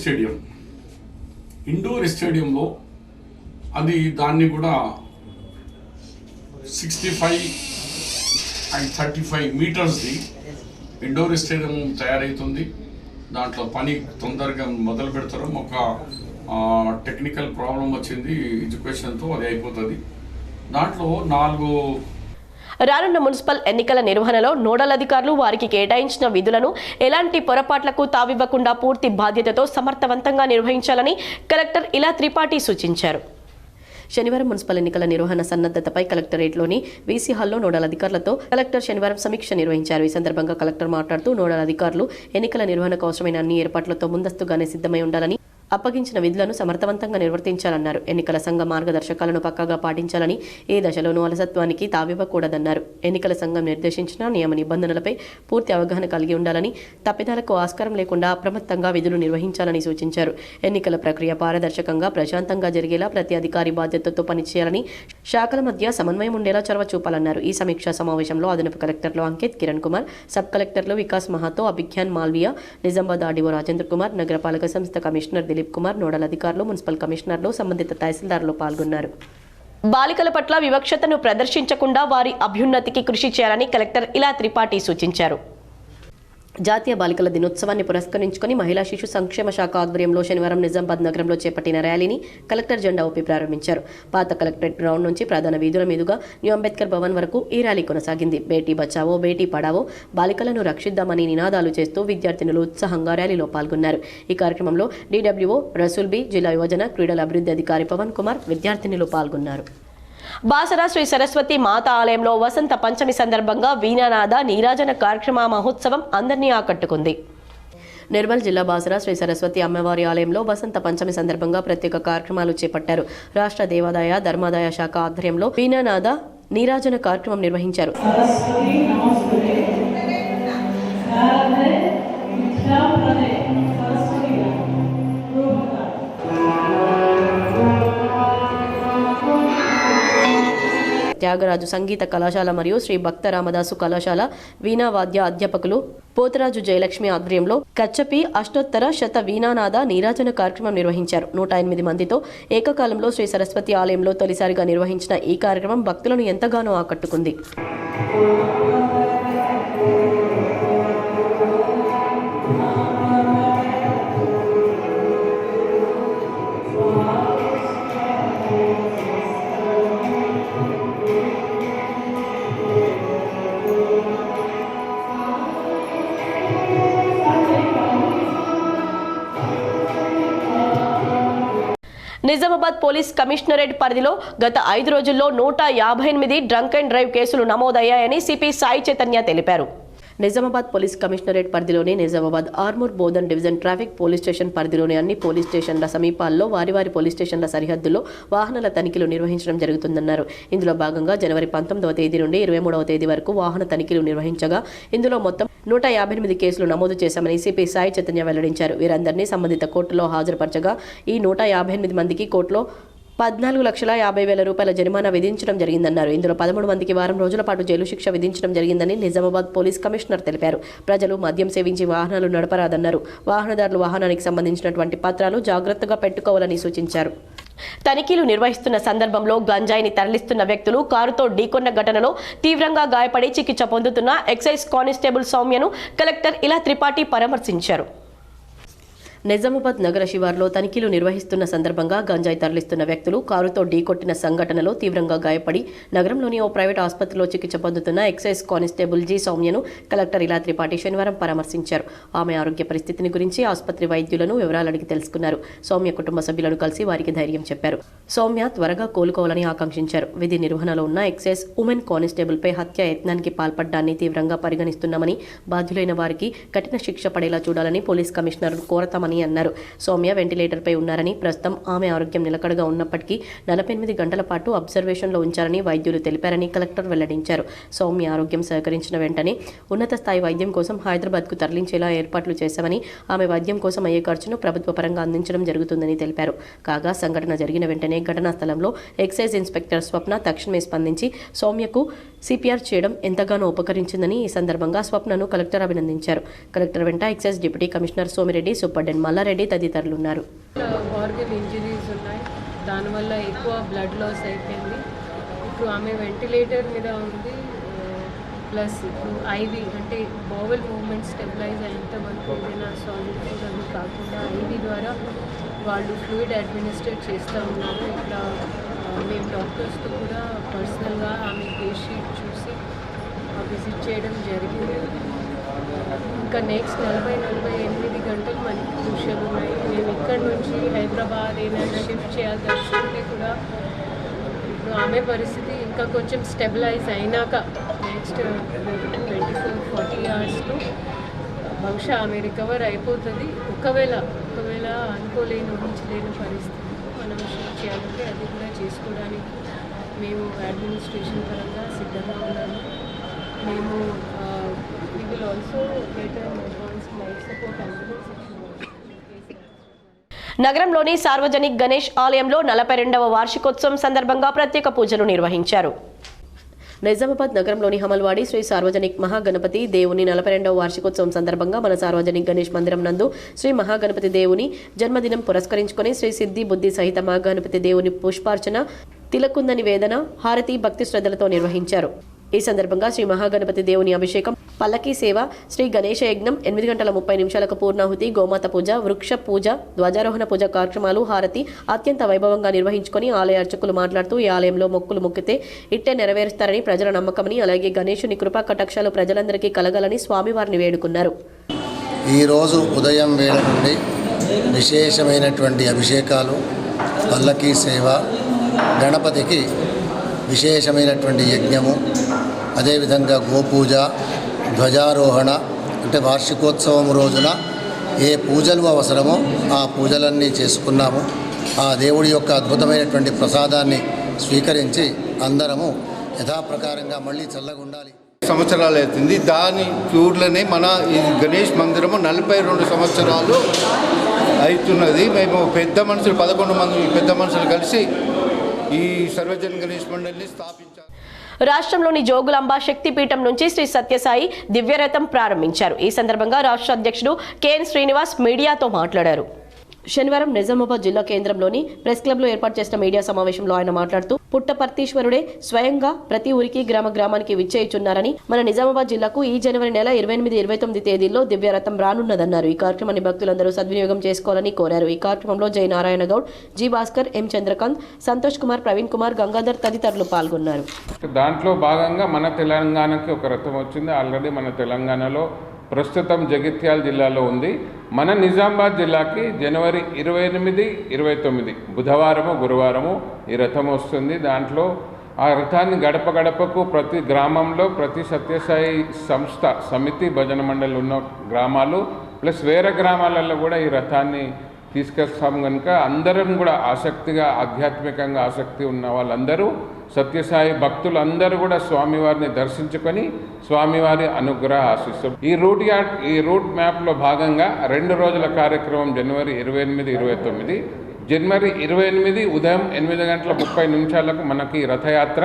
స్టేడియంలో అది దాన్ని కూడా 65 అండ్ 35 మీటర్స్ది ఇండోర్ స్టేడియం తయారవుతుంది. దాంట్లో పని తొందరగా మొదలు పెడతారు. ఒక టెక్నికల్ ప్రాబ్లం వచ్చింది ఎడ్యుకేషన్తో, అది అయిపోతుంది. దాంట్లో 4 రానున్న మున్సిపల్ ఎన్నికల నిర్వహణలో నోడల్ అధికారులు వారికి కేటాయించిన విధులను ఎలాంటి పొరపాట్లకు తావివ్వకుండా పూర్తి బాధ్యతతో సమర్థవంతంగా నిర్వహించాలని కలెక్టర్ ఇలా త్రిపాఠి సూచించారు. శనివారం మున్సిపల్ ఎన్నికల నిర్వహణ సన్నద్ధతపై కలెక్టరేట్లోని వీసీ హాల్లో నోడల్ అధికారులతో కలెక్టర్ శనివారం సమీక్ష నిర్వహించారు. ఈ సందర్భంగా కలెక్టర్ మాట్లాడుతూ నోడల్ అధికారులు ఎన్నికల నిర్వహణకు అవసరమైన అన్ని ఏర్పాట్లతో ముందస్తుగానే సిద్ధమై ఉండాలని, అప్పగించిన విధులను సమర్థవంతంగా నిర్వర్తించాలన్నారు. ఎన్నికల సంఘ మార్గదర్శకాలను పక్కాగా పాటించాలని, ఏ దశలోనూ అలసత్వానికి తావివ్వకూడదన్నారు. ఎన్నికల సంఘం నిర్దేశించిన నియమ నిబంధనలపై పూర్తి అవగాహన కలిగి ఉండాలని, తప్పిదాలకు ఆస్కారం లేకుండా అప్రమత్తంగా విధులు నిర్వహించాలని సూచించారు. ఎన్నికల ప్రక్రియ పారదర్శకంగా, ప్రశాంతంగా జరిగేలా ప్రతి అధికారి బాధ్యతతో పనిచేయాలని, శాఖల మధ్య సమన్వయం ఉండేలా చొరవ చూపాలన్నారు. ఈ సమీక్షా సమావేశంలో అదనపు కలెక్టర్లు అంకిత్, కిరణ్ కుమార్, సబ్ కలెక్టర్లు వికాస్ మహాతో, అభిజ్ఞాన్ మాల్వియా, నిజామాబాద్ ఆర్డీఓ రాజేంద్ర కుమార్, నగరపాలక సంస్థ కమిషనర్ దిలీప్ కుమార్, నోడల్ అధికారులు, మున్సిపల్ కమిషనర్లు, సంబంధిత తహసీల్దార్లు పాల్గొన్నారు. బాలికల పట్ల వివక్షతను ప్రదర్శించకుండా వారి అభ్యున్నతికి కృషి చేయాలని కలెక్టర్ ఇలా త్రిపాఠి సూచించారు. జాతీయ బాలికల దినోత్సవాన్ని పురస్కరించుకుని మహిళా శిశు సంక్షేమ శాఖ ఆధ్వర్యంలో శనివారం నిజామాబాద్ నగరంలో చేపట్టిన ర్యాలీని కలెక్టర్ జెండా ఊపి ప్రారంభించారు. పాత కలెక్టరేట్ గ్రౌండ్ నుంచి ప్రధాన వీధుల మీదుగా న్యూ అంబేద్కర్ భవన్ వరకు ఈ ర్యాలీ కొనసాగింది. బేటీ బచావో, బేటీ పడావో, బాలికలను రక్షిద్దామని నినాదాలు చేస్తూ విద్యార్థినులు ఉత్సాహంగా ర్యాలీలో పాల్గొన్నారు. ఈ కార్యక్రమంలో డీడబ్ల్యూఓ రసూల్ బి, జిల్లా యువజన క్రీడల అభివృద్ధి అధికారి పవన్ కుమార్, విద్యార్థినులు పాల్గొన్నారు. బాసరా శ్రీ సరస్వతి మాత ఆలయంలో వసంత పంచమి సందర్భంగా వీణానాద నీరాజన కార్యక్రమ మహోత్సవం అందరినీ ఆకట్టుకుంది. నిర్మల్ జిల్లా బాసరా శ్రీ సరస్వతి అమ్మవారి ఆలయంలో వసంత పంచమి సందర్భంగా ప్రత్యేక కార్యక్రమాలు చేపట్టారు. రాష్ట్ర దేవాదాయ ధర్మాదాయ శాఖ ఆధ్వర్యంలో వీణానాద నీరాజన కార్యక్రమం నిర్వహించారు. త్యాగరాజు సంగీత కళాశాల మరియు శ్రీ భక్త రామదాసు కళాశాల వీణా వాద్య అధ్యాపకులు పోతరాజు జయలక్ష్మి ఆధ్వర్యంలో కచ్చపి అష్టోత్తర శత వీణానాద నీరాజన కార్యక్రమం నిర్వహించారు. 108 మందితో ఏకకాలంలో శ్రీ సరస్వతి ఆలయంలో తొలిసారిగా నిర్వహించిన ఈ కార్యక్రమం భక్తులను ఎంతగానో ఆకట్టుకుంది. నిజామాబాద్ పోలీస్ కమిషనరేట్ పరిధిలో గత 5 రోజుల్లో 158 డ్రంక్ అండ్ డ్రైవ్ కేసులు నమోదయ్యాయని సిపి సాయి చైతన్య తెలిపారు. నిజామాబాద్ పోలీస్ కమిషనరేట్ పరిధిలోని Nizamabad Armoor Bodhan division traffic police station పరిధిలోని అన్ని పోలీస్ స్టేషన్ల సమీపాల్లో వారి పోలీస్ స్టేషన్ల సరిహద్దుల్లో వాహనాల తనిఖీలు నిర్వహించడం జరుగుతుందన్నారు. ఇందులో భాగంగా జనవరి 19వ తేదీ నుండి 23వ తేదీ వరకు వాహన తనిఖీలు నిర్వహించగా ఇందులో మొత్తం 158 కేసులు నమోదు చేశామని సిపి సాయి చైతన్య వెల్లడించారు. వీరందరినీ సంబంధిత కోర్టులో హాజరుపరచగా ఈ 158 మందికి కోర్టులో 14,50,000 రూపాయల జరిమానా విధించడం జరిగిందన్నారు. ఇందులో 13 మందికి వారం రోజుల పాటు జైలు శిక్ష విధించడం జరిగిందని నిజామాబాద్ పోలీస్ కమిషనర్ తెలిపారు. ప్రజలు మద్యం సేవించి వాహనాలు నడపరాదన్నారు. వాహనదారులు వాహనానికి సంబంధించినటువంటి పత్రాలు జాగ్రత్తగా పెట్టుకోవాలని సూచించారు. తనిఖీలు నిర్వహిస్తున్న సందర్భంలో గంజాయిని తరలిస్తున్న వ్యక్తులు కారుతో ఢీకొన్న ఘటనలో తీవ్రంగా గాయపడి చికిత్స పొందుతున్న ఎక్సైజ్ కానిస్టేబుల్ సౌమ్యను కలెక్టర్ ఇలా త్రిపాఠి పరామర్శించారు. నిజామాబాద్ నగర శివార్లో తనిఖీలు నిర్వహిస్తున్న సందర్భంగా గంజాయి తరలిస్తున్న వ్యక్తులు కారుతో ఢీకొట్టిన సంఘటనలో తీవ్రంగా గాయపడి నగరంలోని ఓ ప్రైవేట్ ఆసుపత్రిలో చికిత్స పొందుతున్న ఎక్సైజ్ కానిస్టేబుల్ జి సౌమ్యను కలెక్టర్ ఇలా త్రిపాఠి శనివారం పరామర్శించారు. ఆమె ఆరోగ్య పరిస్థితిని గురించి ఆసుపత్రి వైద్యులను వివరాలు అడిగి తెలుసుకున్నారు. సౌమ్య కుటుంబ సభ్యులను కలిసి వారికి ధైర్యం చెప్పారు. సౌమ్య త్వరగా కోలుకోవాలని ఆకాంక్షించారు. విధి నిర్వహణలో ఉన్న ఎక్సైజ్ ఉమెన్ కానిస్టేబుల్పై హత్య యత్నానికి పాల్పడ్డాన్ని తీవ్రంగా పరిగణిస్తున్నామని, బాధ్యులైన వారికి కఠిన శిక్ష పడేలా చూడాలని పోలీస్ కమిషనర్ కోరతామని అన్నారు. సౌమ్య వెంటిలేటర్పై ఉన్నారని, ప్రస్తుతం ఆమె ఆరోగ్యం నిలకడగా ఉన్నప్పటికీ 48 గంటల పాటు అబ్జర్వేషన్లో ఉంచారని వైద్యులు తెలిపారని కలెక్టర్ వెల్లడించారు. సౌమ్య ఆరోగ్యం సహకరించిన వెంటనే ఉన్నత స్థాయి వైద్యం కోసం హైదరాబాద్కు తరలించేలా ఏర్పాట్లు చేశామని, ఆమె వైద్యం కోసం అయ్యే ఖర్చును ప్రభుత్వ పరంగా అందించడం జరుగుతుందని తెలిపారు. కాగా సంఘటన జరిగిన వెంటనే ఘటనా స్థలంలో ఎక్సైజ్ ఇన్స్పెక్టర్ స్వప్న తక్షణమే స్పందించి సౌమ్యకు సిపిఆర్ చేయడం ఎంతగానో ఉపకరించిందని ఈ సందర్భంగా స్వప్నను కలెక్టర్ అభినందించారు. కలెక్టర్ వెంట excise deputy commissioner Somireddy, superintendent Mallareddy తదితరులున్నారు. ఆర్గన్ ఇంజరీస్ ఉన్నాయి, దానివల్ల ఎక్కువ బ్లడ్ లాస్ అయిపోయింది. ఇప్పుడు ఆమె వెంటిలేటర్ మీద ఉంది. ప్లస్ ఇప్పుడు ఐవి అంటే బౌవెల్ మూవ్మెంట్ స్టెబిలైజ్ అయ్యేంత వరకు ఏదైనా సాలిడ్ ఫుడ్ అవి కాకుండా ఐవి ద్వారా వాళ్ళు ఫ్లూయిడ్ అడ్మినిస్ట్రేట్ చేస్తూ ఉన్నారు. ఇక్కడ మేము డాక్టర్స్తో కూడా పర్సనల్గా ఆమె కేస్ షీట్ చూసి విజిట్ చేయడం జరిగింది. ఇంకా నెక్స్ట్ 40-48 గంటలు మనకి క్రూషియల్ ఉన్నాయి. మేము ఇక్కడ నుంచి హైదరాబాద్ ఏదైనా షిఫ్ట్ చేయాలి తెలుసుకుంటే కూడా ఇప్పుడు ఆమె పరిస్థితి ఇంకా కొంచెం స్టెబిలైజ్ అయినాక నెక్స్ట్ 24-40 అవర్స్లో బహుశా ఆమె రికవర్ అయిపోతుంది. ఒకవేళ అనుకోలేని ఊహించలేని పరిస్థితి మనం షిఫ్ట్ చేయాలంటే అది కూడా చేసుకోవడానికి మేము అడ్మినిస్ట్రేషన్ పరంగా సిద్ధంగా ఉన్నాము. మేము we will also get an advanced life support ambulance నగరంలోని సార్వజనిక్ గణేష్ ఆలయంలో 42వ వార్షికోత్సవం సందర్భంగా ప్రత్యేక పూజలు నిర్వహించారు. నిజామాబాద్ నగరంలోని హమల్వాడి శ్రీ సార్వజనిక్ మహాగణపతి దేవుని 42వ వార్షికోత్సవం సందర్భంగా మన సార్వజనిక్ గణేష్ మందిరం నందు శ్రీ మహాగణపతి దేవుని జన్మదినం పురస్కరించుకొని శ్రీ సిద్ధి బుద్ధి సహిత మహాగణపతి దేవుని పుష్పార్చన, తిలకుంద నివేదన, హారతి భక్తి శ్రద్ధలతో నిర్వహించారు. ఈ సందర్భంగా శ్రీ మహాగణపతి దేవుని అభిషేకం, పల్లకీ సేవ, శ్రీ గణేశ యజ్ఞం, 8:30 పూర్ణాహుతి, గోమాత పూజ, వృక్ష పూజ, ధ్వజారోహణ పూజ కార్యక్రమాలు, హారతి అత్యంత వైభవంగా నిర్వహించుకొని ఆలయ అర్చకులు మాట్లాడుతూ ఈ ఆలయంలో మొక్కులు మొక్కితే ఇట్టే నెరవేరుస్తారని ప్రజల నమ్మకమని, అలాగే గణేశుని కృపా కటాక్షాలు ప్రజలందరికీ కలగాలని స్వామివారిని వేడుకున్నారు. ఈరోజు ఉదయం వేళ నుండి విశేషమైనటువంటి అభిషేకాలు, పల్లకీ సేవ, గణపతికి విశేషమైనటువంటి యజ్ఞము, అదేవిధంగా గోపూజ, ధ్వజారోహణ అంటే వార్షికోత్సవం రోజున ఏ పూజలు అవసరమో ఆ పూజలన్నీ చేసుకున్నాము. ఆ దేవుడి యొక్క అద్భుతమైనటువంటి ప్రసాదాన్ని స్వీకరించి అందరము యథాప్రకారంగా మళ్ళీ చల్లగా ఉండాలి. సంవత్సరాలు అవుతుంది. దాని క్యూర్లోనే మన ఈ గణేష్ మందిరము 42 సంవత్సరాలు అవుతున్నది. మేము పెద్ద మనుషులు 11 మంది పెద్ద మనుషులు కలిసి ఈ సార్వజనిక గణేష్ మండలిని స్థాపించారు. రాష్ట్రంలోని జోగులాంబ శక్తిపీఠం నుంచి శ్రీ సత్యసాయి దివ్యరథం ప్రారంభించారు. ఈ సందర్భంగా రాష్ట్ర అధ్యక్షుడు కెఎన్ శ్రీనివాస్ మీడియాతో మాట్లాడారు. శనివారం నిజామాబాద్ జిల్లా కేంద్రంలోని ప్రెస్ క్లబ్లో ఏర్పాటు చేసిన మీడియా సమావేశంలో ఆయన మాట్లాడుతూ పుట్టపర్తీశ్వరుడే స్వయంగా ప్రతి ఊరికి గ్రామానికి విచ్చేయుచున్నారని, మన నిజామాబాద్ జిల్లాకు ఈ జనవరి నెల 28-29 తేదీల్లో దివ్యరథం రానున్నదన్నారు. ఈ కార్యక్రమాన్ని భక్తులందరూ సద్వినియోగం చేసుకోవాలని కోరారు. ఈ కార్యక్రమంలో జై నారాయణ గౌడ్, జి భాస్కర్, ఎం చంద్రకాంత్, సంతోష్ కుమార్, ప్రవీణ్ కుమార్, గంగాధర్ తదితరులు పాల్గొన్నారు. దాంట్లో భాగంగా మన తెలంగాణకి ఒక రథం వచ్చింది. ఆల్రెడీ మన తెలంగాణలో ప్రస్తుతం జగిత్యాల జిల్లాలో ఉంది. మన నిజామాబాద్ జిల్లాకి జనవరి 28-29 బుధవారము గురువారము ఈ రథం వస్తుంది. దాంట్లో ఆ రథాన్ని గడప గడపకు ప్రతి గ్రామంలో ప్రతి సత్యసాయి సంస్థ సమితి భజన మండలి ఉన్న గ్రామాలు ప్లస్ వేరే గ్రామాలలో కూడా ఈ రథాన్ని తీసుకొస్తాం కనుక అందరం కూడా ఆసక్తిగా ఆధ్యాత్మికంగా ఆసక్తి ఉన్న వాళ్ళందరూ సత్యసాయి భక్తులందరూ కూడా స్వామివారిని దర్శించుకొని స్వామివారి అనుగ్రహ ఆశిస్తారు. ఈ రూట్ మ్యాప్లో భాగంగా 2 రోజుల కార్యక్రమం జనవరి 28-29. జనవరి 28 ఉదయం 8:30 మనకి రథయాత్ర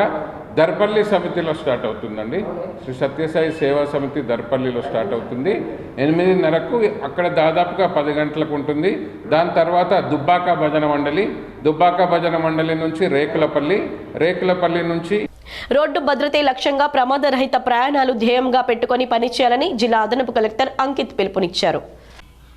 దర్పల్లి సమితిలో స్టార్ట్ అవుతుందండి. శ్రీ సత్యసాయి సేవా సమితి దర్పల్లిలో స్టార్ట్ అవుతుంది. 8:30కు అక్కడ దాదాపుగా 10 గంటలకు ఉంటుంది. దాని తర్వాత దుబ్బాక భజన మండలి నుంచి రేకులపల్లి నుంచి రోడ్డు భద్రతే లక్ష్యంగా ప్రమాదరహిత ప్రయాణాలు ధ్యేయంగా పెట్టుకొని పనిచేయాలని జిల్లా అదనపు కలెక్టర్ అంకిత్ పిలుపునిచ్చారు.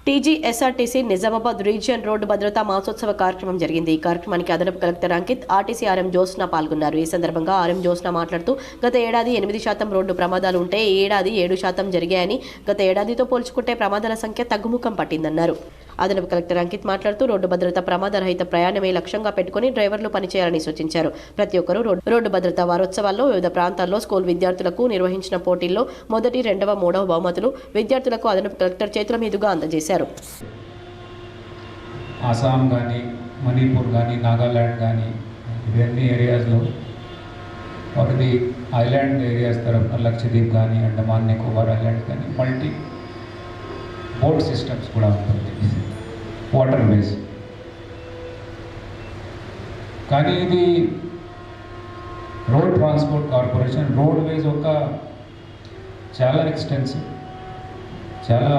టీజీఎస్ఆర్టీసీ నిజామాబాద్ రీజియన్ రోడ్డు భద్రతా మాసోత్సవ కార్యక్రమం జరిగింది. ఈ కార్యక్రమానికి అదనపు collector Ankit, RTC RM Jyotsna పాల్గొన్నారు. ఈ సందర్భంగా ఆర్ఎం జ్యోత్స్న మాట్లాడుతూ గత ఏడాది 8% రోడ్డు ప్రమాదాలు ఉంటే ఈ ఏడాది 7% జరిగాయని, గత ఏడాదితో పోల్చుకుంటే ప్రమాదాల సంఖ్య తగ్గుముఖం పట్టిందన్నారు. అదనపు కలెక్టర్ అంకిత్ మాట్లాడుతూ రోడ్డు భద్రత ప్రమాదరహిత ప్రయాణమే లక్ష్యంగా పెట్టుకుని డ్రైవర్లు పనిచేయాలని సూచించారు. ప్రతి ఒక్కరూ రోడ్డు భద్రతా వారోత్సవాల్లో వివిధ ప్రాంతాల్లో స్కూల్ విద్యార్థులకు నిర్వహించిన పోటీల్లో 1వ, 2వ, 3వ బహుమతులు విద్యార్థులకు అదనపు కలెక్టర్ చేతుల మీదుగా అందజేశారు. ఆసాం కానీ, మణిపూర్ కానీ, నాగాల్యాండ్ కానీ ఇవన్నీ ఏరియాస్లో వాటిది ఐలాండ్ ఏరియాస్ తరఫున లక్షద్వీప్ కానీ, అండమాన్ నికోబార్ ఐలాండ్ కానీ మల్టీ బోట్ సిస్టమ్స్ కూడా ఉంటుంది, వాటర్ వేస్. కానీ ఇది రోడ్ ట్రాన్స్పోర్ట్ కార్పొరేషన్ రోడ్ వేస్ ఒక చాలా ఎక్స్టెన్సివ్, చాలా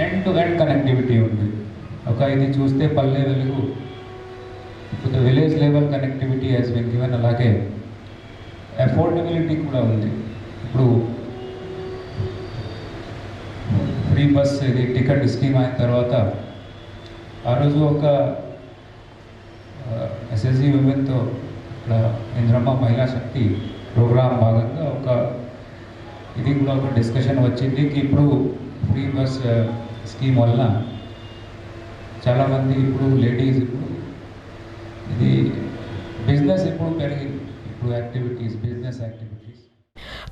ఎండ్ టు ఎండ్ కనెక్టివిటీ ఉంది. ఒక ఇది చూస్తే Palle Velugu village level connectivity has been given. అలాగే అఫోర్డబిలిటీ కూడా ఉంది. ఇప్పుడు ఫ్రీ బస్ ఇది టికెట్ స్కీమ్ అయిన తర్వాత ఆ రోజు ఒక ఎస్ఎస్జి విమెన్తో ఇక్కడ ఇంద్రమ్మ మహిళా శక్తి ప్రోగ్రాం భాగంగా ఇది కూడా ఒక డిస్కషన్ వచ్చింది కి ఇప్పుడు ఫ్రీ బస్ స్కీమ్ వల్ల చాలామంది ఇప్పుడు లేడీస్ ఇప్పుడు ఇది బిజినెస్ ఇప్పుడు పెరిగింది, ఇప్పుడు బిజినెస్ యాక్టివిటీస్.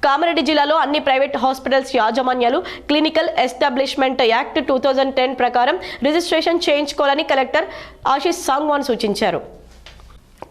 కామారెడ్డి జిల్లాలో అన్ని ప్రైవేట్ హాస్పిటల్స్ యాజమాన్యాలు క్లినికల్ ఎస్టాబ్లిష్మెంట్ యాక్ట్ 2010 ప్రకారం రిజిస్ట్రేషన్ చేయించుకోవాలని కలెక్టర్ ఆశీష్ సాంగ్వాన్ సూచించారు.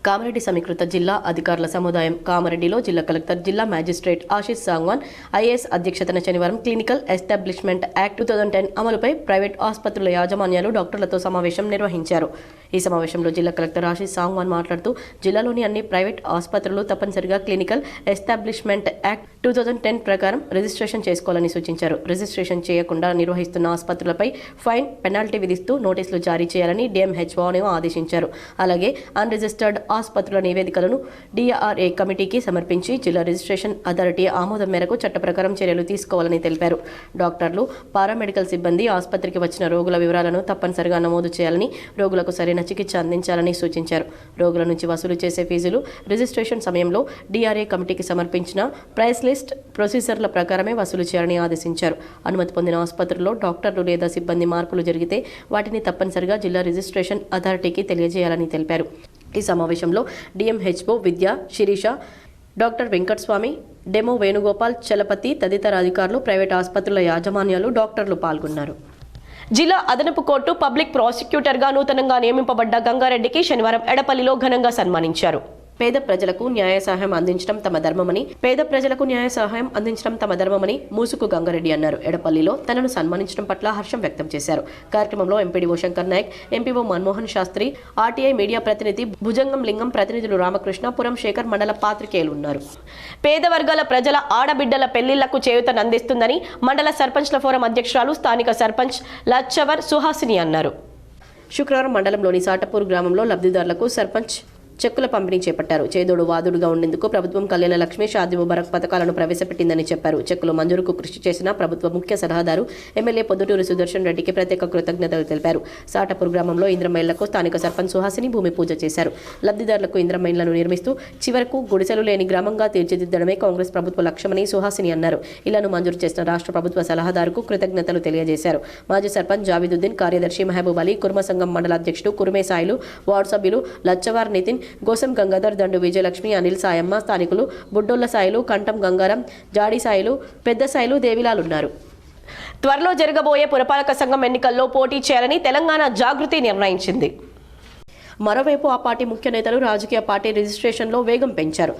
కామారెడ్డి సమీకృత జిల్లా అధికారుల సముదాయం కామారెడ్డిలో జిల్లా కలెక్టర్ జిల్లా మ్యాజిస్ట్రేట్ ఆశీష్ సాంగ్వాన్ ఐఏఎస్ అధ్యక్షతన శనివారం క్లినికల్ ఎస్టాబ్లిష్మెంట్ యాక్ట్ 2010 అమలుపై ప్రైవేట్ ఆసుపత్రుల యాజమాన్యాలు డాక్టర్లతో సమావేశం నిర్వహించారు. ఈ సమావేశంలో జిల్లా కలెక్టర్ ఆశీష్ సాంగ్వాన్ మాట్లాడుతూ జిల్లాలోని అన్ని ప్రైవేట్ ఆసుపత్రులు తప్పనిసరిగా క్లినికల్ ఎస్టాబ్లిష్మెంట్ యాక్ట్ 2010 ప్రకారం రిజిస్ట్రేషన్ చేసుకోవాలని సూచించారు. రిజిస్ట్రేషన్ చేయకుండా నిర్వహిస్తున్న ఆసుపత్రులపై ఫైన్, పెనాల్టీ విధిస్తూ నోటీసులు జారీ చేయాలని డిఎంహెచ్ఓని ఆదేశించారు. అలాగే అన్రిజిస్టర్డ్ ఆసుపత్రుల నివేదికలను డిఆర్ఏ కమిటీకి సమర్పించి జిల్లా రిజిస్ట్రేషన్ అథారిటీ ఆమోదం మేరకు చట్ట ప్రకారం చర్యలు తీసుకోవాలని తెలిపారు. డాక్టర్లు, పారామెడికల్ సిబ్బంది ఆసుపత్రికి వచ్చిన రోగుల వివరాలను తప్పనిసరిగా నమోదు చేయాలని, రోగులకు సరైన చికిత్స అందించాలని సూచించారు. రోగుల నుంచి వసూలు చేసే ఫీజులు రిజిస్ట్రేషన్ సమయంలో డిఆర్ఏ కమిటీకి సమర్పించిన ప్రైస్ లిస్ట్ ప్రొసీజర్ల ప్రకారమే వసూలు చేయాలని ఆదేశించారు. అనుమతి పొందిన ఆసుపత్రుల్లో డాక్టర్లు లేదా సిబ్బంది మార్పులు జరిగితే వాటిని తప్పనిసరిగా జిల్లా రిజిస్ట్రేషన్ అథారిటీకి తెలియజేయాలని తెలిపారు. ఈ సమావేశంలో డిఎంహెచ్ఓ విద్య, శిరీష, డాక్టర్ వెంకటస్వామి, డెమో వేణుగోపాల్, చలపతి తదితర అధికారులు, ప్రైవేట్ ఆసుపత్రుల యాజమాన్యాలు, డాక్టర్లు పాల్గొన్నారు. జిల్లా అదనపు కోర్టు పబ్లిక్ ప్రాసిక్యూటర్గా నూతనంగా నియమింపబడ్డ గంగారెడ్డికి శనివారం ఎడపల్లిలో ఘనంగా సన్మానించారు. పేద ప్రజలకు న్యాయ సహాయం అందించడం తమ ధర్మమని మూసుకు గంగారెడ్డి అన్నారు. ఎడపల్లిలో తనను సన్మానించడం పట్ల హర్షం వ్యక్తం చేశారు. కార్యక్రమంలో MPDO Shankar Naik, MPO Manmohan Shastri, RTI media ప్రతినిధి భుజంగం లింగం, ప్రతినిధులు రామకృష్ణ, పురం శేఖర్, మండల పాత్రికేయులు ఉన్నారు. పేద వర్గాల ప్రజల ఆడబిడ్డల పెళ్లిళ్లకు చేయూతనందిస్తుందని మండల సర్పంచ్ల ఫోరం అధ్యక్షురాలు, స్థానిక సర్పంచ్ లచ్చవర్ సుహాసిని అన్నారు. శుక్రవారం మండలంలోని సాటపూర్ గ్రామంలో లబ్ధిదారులకు సర్పంచ్ చెక్కుల పంపిణీ చేపట్టారు. చేదోడు వాదుడుగా ఉండేందుకు ప్రభుత్వం కళ్యాణ లక్ష్మి, షాదీ ముబారక్ పథకాలను ప్రవేశపెట్టిందని చెప్పారు. చెక్కుల మంజూరుకు కృషి చేసిన ప్రభుత్వ ముఖ్య సలహాదారు ఎమ్మెల్యే పొద్దుటూరు సుదర్శన్ రెడ్డికి ప్రత్యేక కృతజ్ఞతలు తెలిపారు. సాటపూర్ గ్రామంలో ఇంద్రమైళ్లకు స్థానిక సర్పంచ్ సుహాసిని భూమి పూజ చేశారు. లబ్ధిదారులకు ఇంద్రమైళ్లను నిర్మిస్తూ చివరకు గుడిసెలు లేని గ్రామంగా తీర్చిదిద్దడమే కాంగ్రెస్ ప్రభుత్వ లక్ష్యమని సుహాసిని అన్నారు. ఇళ్లను మంజూరు చేసిన రాష్ట్ర ప్రభుత్వ సలహాదారుకు కృతజ్ఞతలు తెలియజేశారు. మాజీ సర్పంచ్ జావిదుద్దీన్, కార్యదర్శి మహబూబ్ అలీ, కుర్మ సంఘం మండల అధ్యక్షుడు కురుమే సాయిలు, వార్డు సభ్యులు లచ్చవార్ నితిన్, గోసం గంగాధర్, దండు విజయలక్ష్మి, అనిల్ సాయమ్మ, స్థానికులు బుడ్డోళ్ల సాయిలు, కంఠం గంగారం, జాడి సాయిలు, పెద్ద సాయిలు, దేవిలాలున్నారు. త్వరలో జరగబోయే పురపాలక సంఘం ఎన్నికల్లో పోటీ చేయాలని తెలంగాణ జాగృతి నిర్ణయించింది. మరోవైపు ఆ పార్టీ ముఖ్య నేతలు రాజకీయ పార్టీ రిజిస్ట్రేషన్లో వేగం పెంచారు.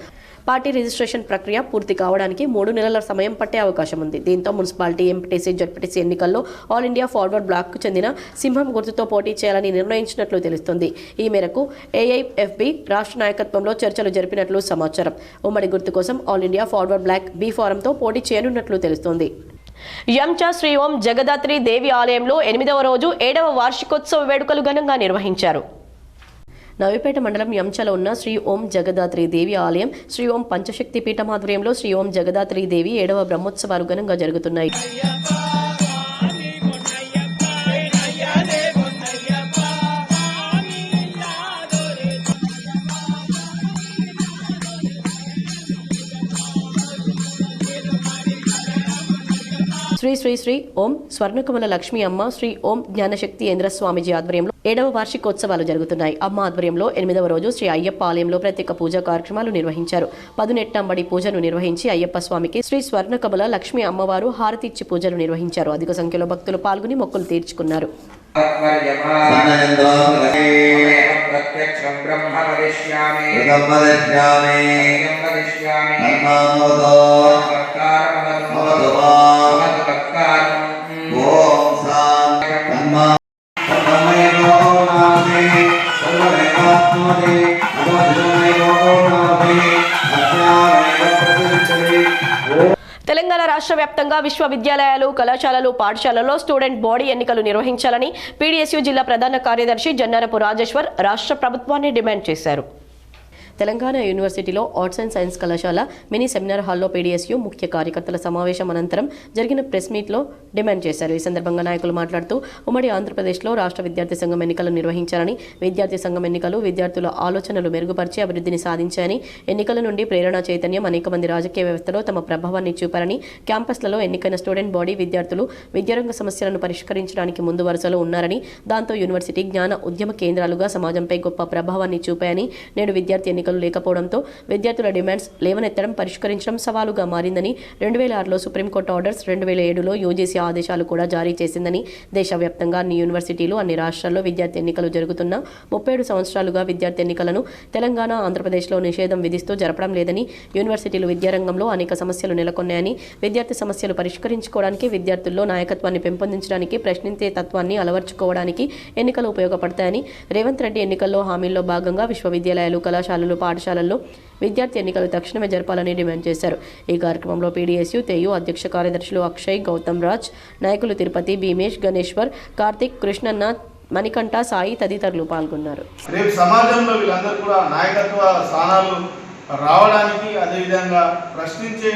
పార్టీ రిజిస్ట్రేషన్ ప్రక్రియ పూర్తి కావడానికి 3 నెలల సమయం పట్టే అవకాశం ఉంది. దీంతో మున్సిపాలిటీ, ఎంపీటీసీ, జడ్పీటీసీ ఎన్నికల్లో ఆల్ ఇండియా ఫార్వర్డ్ బ్లాక్కు చెందిన సింహం గుర్తుతో పోటీ చేయాలని నిర్ణయించినట్లు తెలుస్తోంది. ఈ మేరకు ఏఐఎఫ్బి రాష్ట్ర నాయకత్వంలో చర్చలు జరిపినట్లు సమాచారం. ఉమ్మడి గుర్తు కోసం All India Forward Bloc B ఫారంతో పోటీ చేయనున్నట్లు తెలుస్తోంది. యంచా శ్రీ ఓం జగదాత్రి దేవి ఆలయంలో 8వ రోజు 7వ వార్షికోత్సవ వేడుకలు ఘనంగా నిర్వహించారు. నవీపేట మండలం యంచలో ఉన్న శ్రీ ఓం జగదాత్రి దేవి ఆలయం, శ్రీ ఓం పంచశక్తి పీఠం ఆధ్వర్యంలో శ్రీ ఓం జగదాత్రి దేవి 7వ బ్రహ్మోత్సవాలు ఘనంగా జరుగుతున్నాయి. శ్రీ శ్రీ శ్రీ ఓం స్వర్ణకమల లక్ష్మీ అమ్మ, శ్రీ ఓం జ్ఞానశక్తి యేంద్ర స్వామిజీ ఆధ్వర్యంలో 7వ వార్షికోత్సవాలు జరుగుతున్నాయి. అమ్మ ఆధ్వర్యంలో 8వ రోజు శ్రీ అయ్యప్ప ఆలయంలో ప్రత్యేక పూజా కార్యక్రమాలు నిర్వహించారు. 18 పూజను నిర్వహించి అయ్యప్ప స్వామికి శ్రీ స్వర్ణకమల లక్ష్మీ అమ్మవారు హారతి ఇచ్చి పూజలు నిర్వహించారు. అధిక సంఖ్యలో భక్తులు పాల్గొని మొక్కులు తీర్చుకున్నారు. తెలంగాణ రాష్ట్ర వ్యాప్తంగా విశ్వవిద్యాలయాలు, కళాశాలలు, పాఠశాలల్లో స్టూడెంట్ బాడీ ఎన్నికలు నిర్వహించాలని పీడీఎస్యూ జిల్లా ప్రధాన కార్యదర్శి జన్నారపు రాజేశ్వర్ రాష్ట్ర ప్రభుత్వాన్ని డిమాండ్ చేశారు. తెలంగాణ యూనివర్సిటీలో ఆర్ట్స్ అండ్ సైన్స్ కళాశాల మినీ సెమినార్ హాల్లో పీడీఎస్యూ ముఖ్య కార్యకర్తల సమావేశం అనంతరం జరిగిన ప్రెస్ మీట్లో డిమాండ్ చేశారు. ఈ సందర్భంగా నాయకులు మాట్లాడుతూ ఉమ్మడి ఆంధ్రప్రదేశ్లో రాష్ట్ర విద్యార్థి సంఘం ఎన్నికలు నిర్వహించారని, విద్యార్థి సంఘం ఎన్నికలు విద్యార్థుల ఆలోచనలు మెరుగుపరిచి అభివృద్ధిని సాధించాయని, ఎన్నికల నుండి ప్రేరణ చైతన్యం అనేక మంది రాజకీయ వ్యవస్థలో తమ ప్రభావాన్ని చూపారని, క్యాంపస్లలో ఎన్నికైన స్టూడెంట్ బాడీ విద్యార్థులు విద్యారంగ సమస్యలను పరిష్కరించడానికి ముందు వరుసలో ఉన్నారని, దాంతో యూనివర్సిటీ జ్ఞాన ఉద్యమ కేంద్రాలుగా సమాజంపై గొప్ప ప్రభావాన్ని చూపాయని, నేడు విద్యార్థి ఎన్నికలు లేకపోవడంతో విద్యార్థుల డిమాండ్స్ లేవనెత్తడం పరిష్కరించడం సవాలుగా మారిందని, 2006లో సుప్రీంకోర్టు ఆర్డర్స్, 2007లో యూజీసీ ఆదేశాలు కూడా జారీ చేసిందని, దేశవ్యాప్తంగా అన్ని యూనివర్సిటీలు అన్ని రాష్ట్రాల్లో విద్యార్థి ఎన్నికలు జరుగుతున్న 37 సంవత్సరాలుగా విద్యార్థి ఎన్నికలను తెలంగాణ, ఆంధ్రప్రదేశ్లో నిషేధం విధిస్తూ జరపడం లేదని, యూనివర్సిటీలు విద్యారంగంలో అనేక సమస్యలు నెలకొన్నాయని, విద్యార్థి సమస్యలు పరిష్కరించుకోవడానికి, విద్యార్థుల్లో నాయకత్వాన్ని పెంపొందించడానికి, ప్రశ్నించే తత్వాన్ని అలవర్చుకోవడానికి ఎన్నికలు ఉపయోగపడతాయని, రేవంత్ రెడ్డి ఎన్నికల్లో హామీల్లో భాగంగా విశ్వవిద్యాలయాలు, కళాశాలలు, పాఠశాలల్లో విద్యార్థి ఎన్నికలు తక్షణమే జరపాలని డిమాండ్ చేశారు. ఈ కార్యక్రమంలో పీడీఎస్యూ తెయు అధ్యక్ష కార్యదర్శులు అక్షయ్, గౌతమ్ రాజ్, నాయకులు తిరుపతి, భీమేష్, గణేశ్వర్, కార్తిక్, కృష్ణన్న, మణికంఠ, సాయి తదితరులు పాల్గొన్నారు. రేపు సమాజంలో వీళ్ళందరూ కూడా నాయకత్వ స్థానాలు రావడానికి, అదేవిధంగా ప్రశ్నించే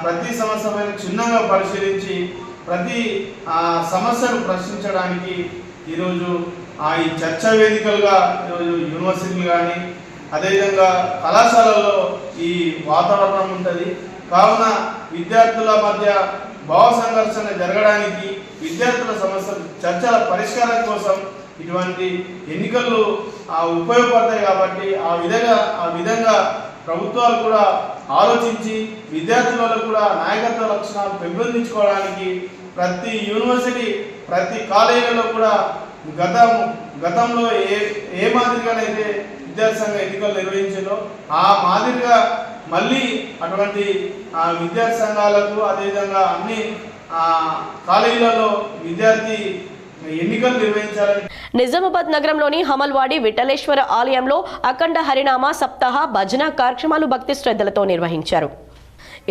ప్రతి సమస్యపైన క్షుణ్ణంగా పరిశీలించి ప్రతి సమస్యను ప్రశ్నించడానికి ఈరోజు ఈ చర్చా వేదికలుగా ఈరోజు యూనివర్సిటీలు కానీ అదేవిధంగా కళాశాలలో ఈ వాతావరణం ఉంటుంది. కావున విద్యార్థుల మధ్య భావ సంఘర్షణ జరగడానికి, విద్యార్థుల సమస్యల చర్చల పరిష్కారం కోసం ఇటువంటి ఎన్నికలు ఉపయోగపడతాయి. కాబట్టి ఆ విధంగా ప్రభుత్వాలు కూడా ఆలోచించి విద్యార్థులలో కూడా నాయకత్వ లక్షణాలు పెంపొందించుకోవడానికి ప్రతి యూనివర్సిటీ, ప్రతి కాలేజీలలో కూడా గతంలో ఏ మాదిరిగానైతే విద్యార్థి సంఘ ఎన్నికలు నిర్వహించారో ఆ మాదిరిగా మళ్ళీ అటువంటి విద్యార్థి సంఘాలకు, అదేవిధంగా అన్ని కాలేజీలలో విద్యార్థి ఎన్నికలు నిర్వహించాలని. నిజామాబాద్ నగరంలోని హమల్వాడి విఠలేశ్వర ఆలయంలో అఖండ హరినామ సప్తాహ భజన కార్యక్రమాలు భక్తి శ్రద్ధలతో నిర్వహించారు.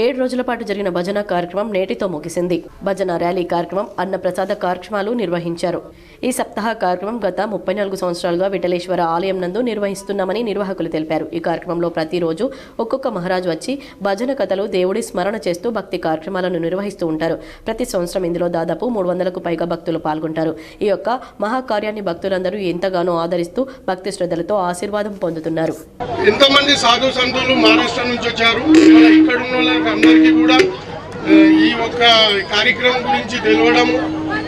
7 రోజుల పాటు జరిగిన భజన కార్యక్రమం నేటితో ముగిసింది. భజన ర్యాలీ కార్యక్రమం, అన్నప్రసాద కార్యక్రమాలు నిర్వహించారు. ఈ సప్తాహ కార్యక్రమం గత 34 సంవత్సరాలుగా విఠలేశ్వర ఆలయం నందు నిర్వహిస్తున్నామని నిర్వాహకులు తెలిపారు. ఈ కార్యక్రమంలో ప్రతిరోజు ఒక్కొక్క మహారాజు వచ్చి భజన కథలు, దేవుడి స్మరణ చేస్తూ భక్తి కార్యక్రమాలను నిర్వహిస్తూ ఉంటారు. ప్రతి సంవత్సరం ఇందులో దాదాపు 300కు పైగా భక్తులు పాల్గొంటారు. ఈ యొక్క మహాకార్యాన్ని భక్తులందరూ ఎంతగానో ఆదరిస్తూ భక్తి శ్రద్ధలతో ఆశీర్వాదం పొందుతున్నారు. ఎంతమంది సాధు సంతులు మహారాష్ట్ర నుంచి వచ్చారు. ఇక్కడ ఉన్న అందరికీ కూడా ఈ ఒక్క కార్యక్రమం గురించి తెలియడము,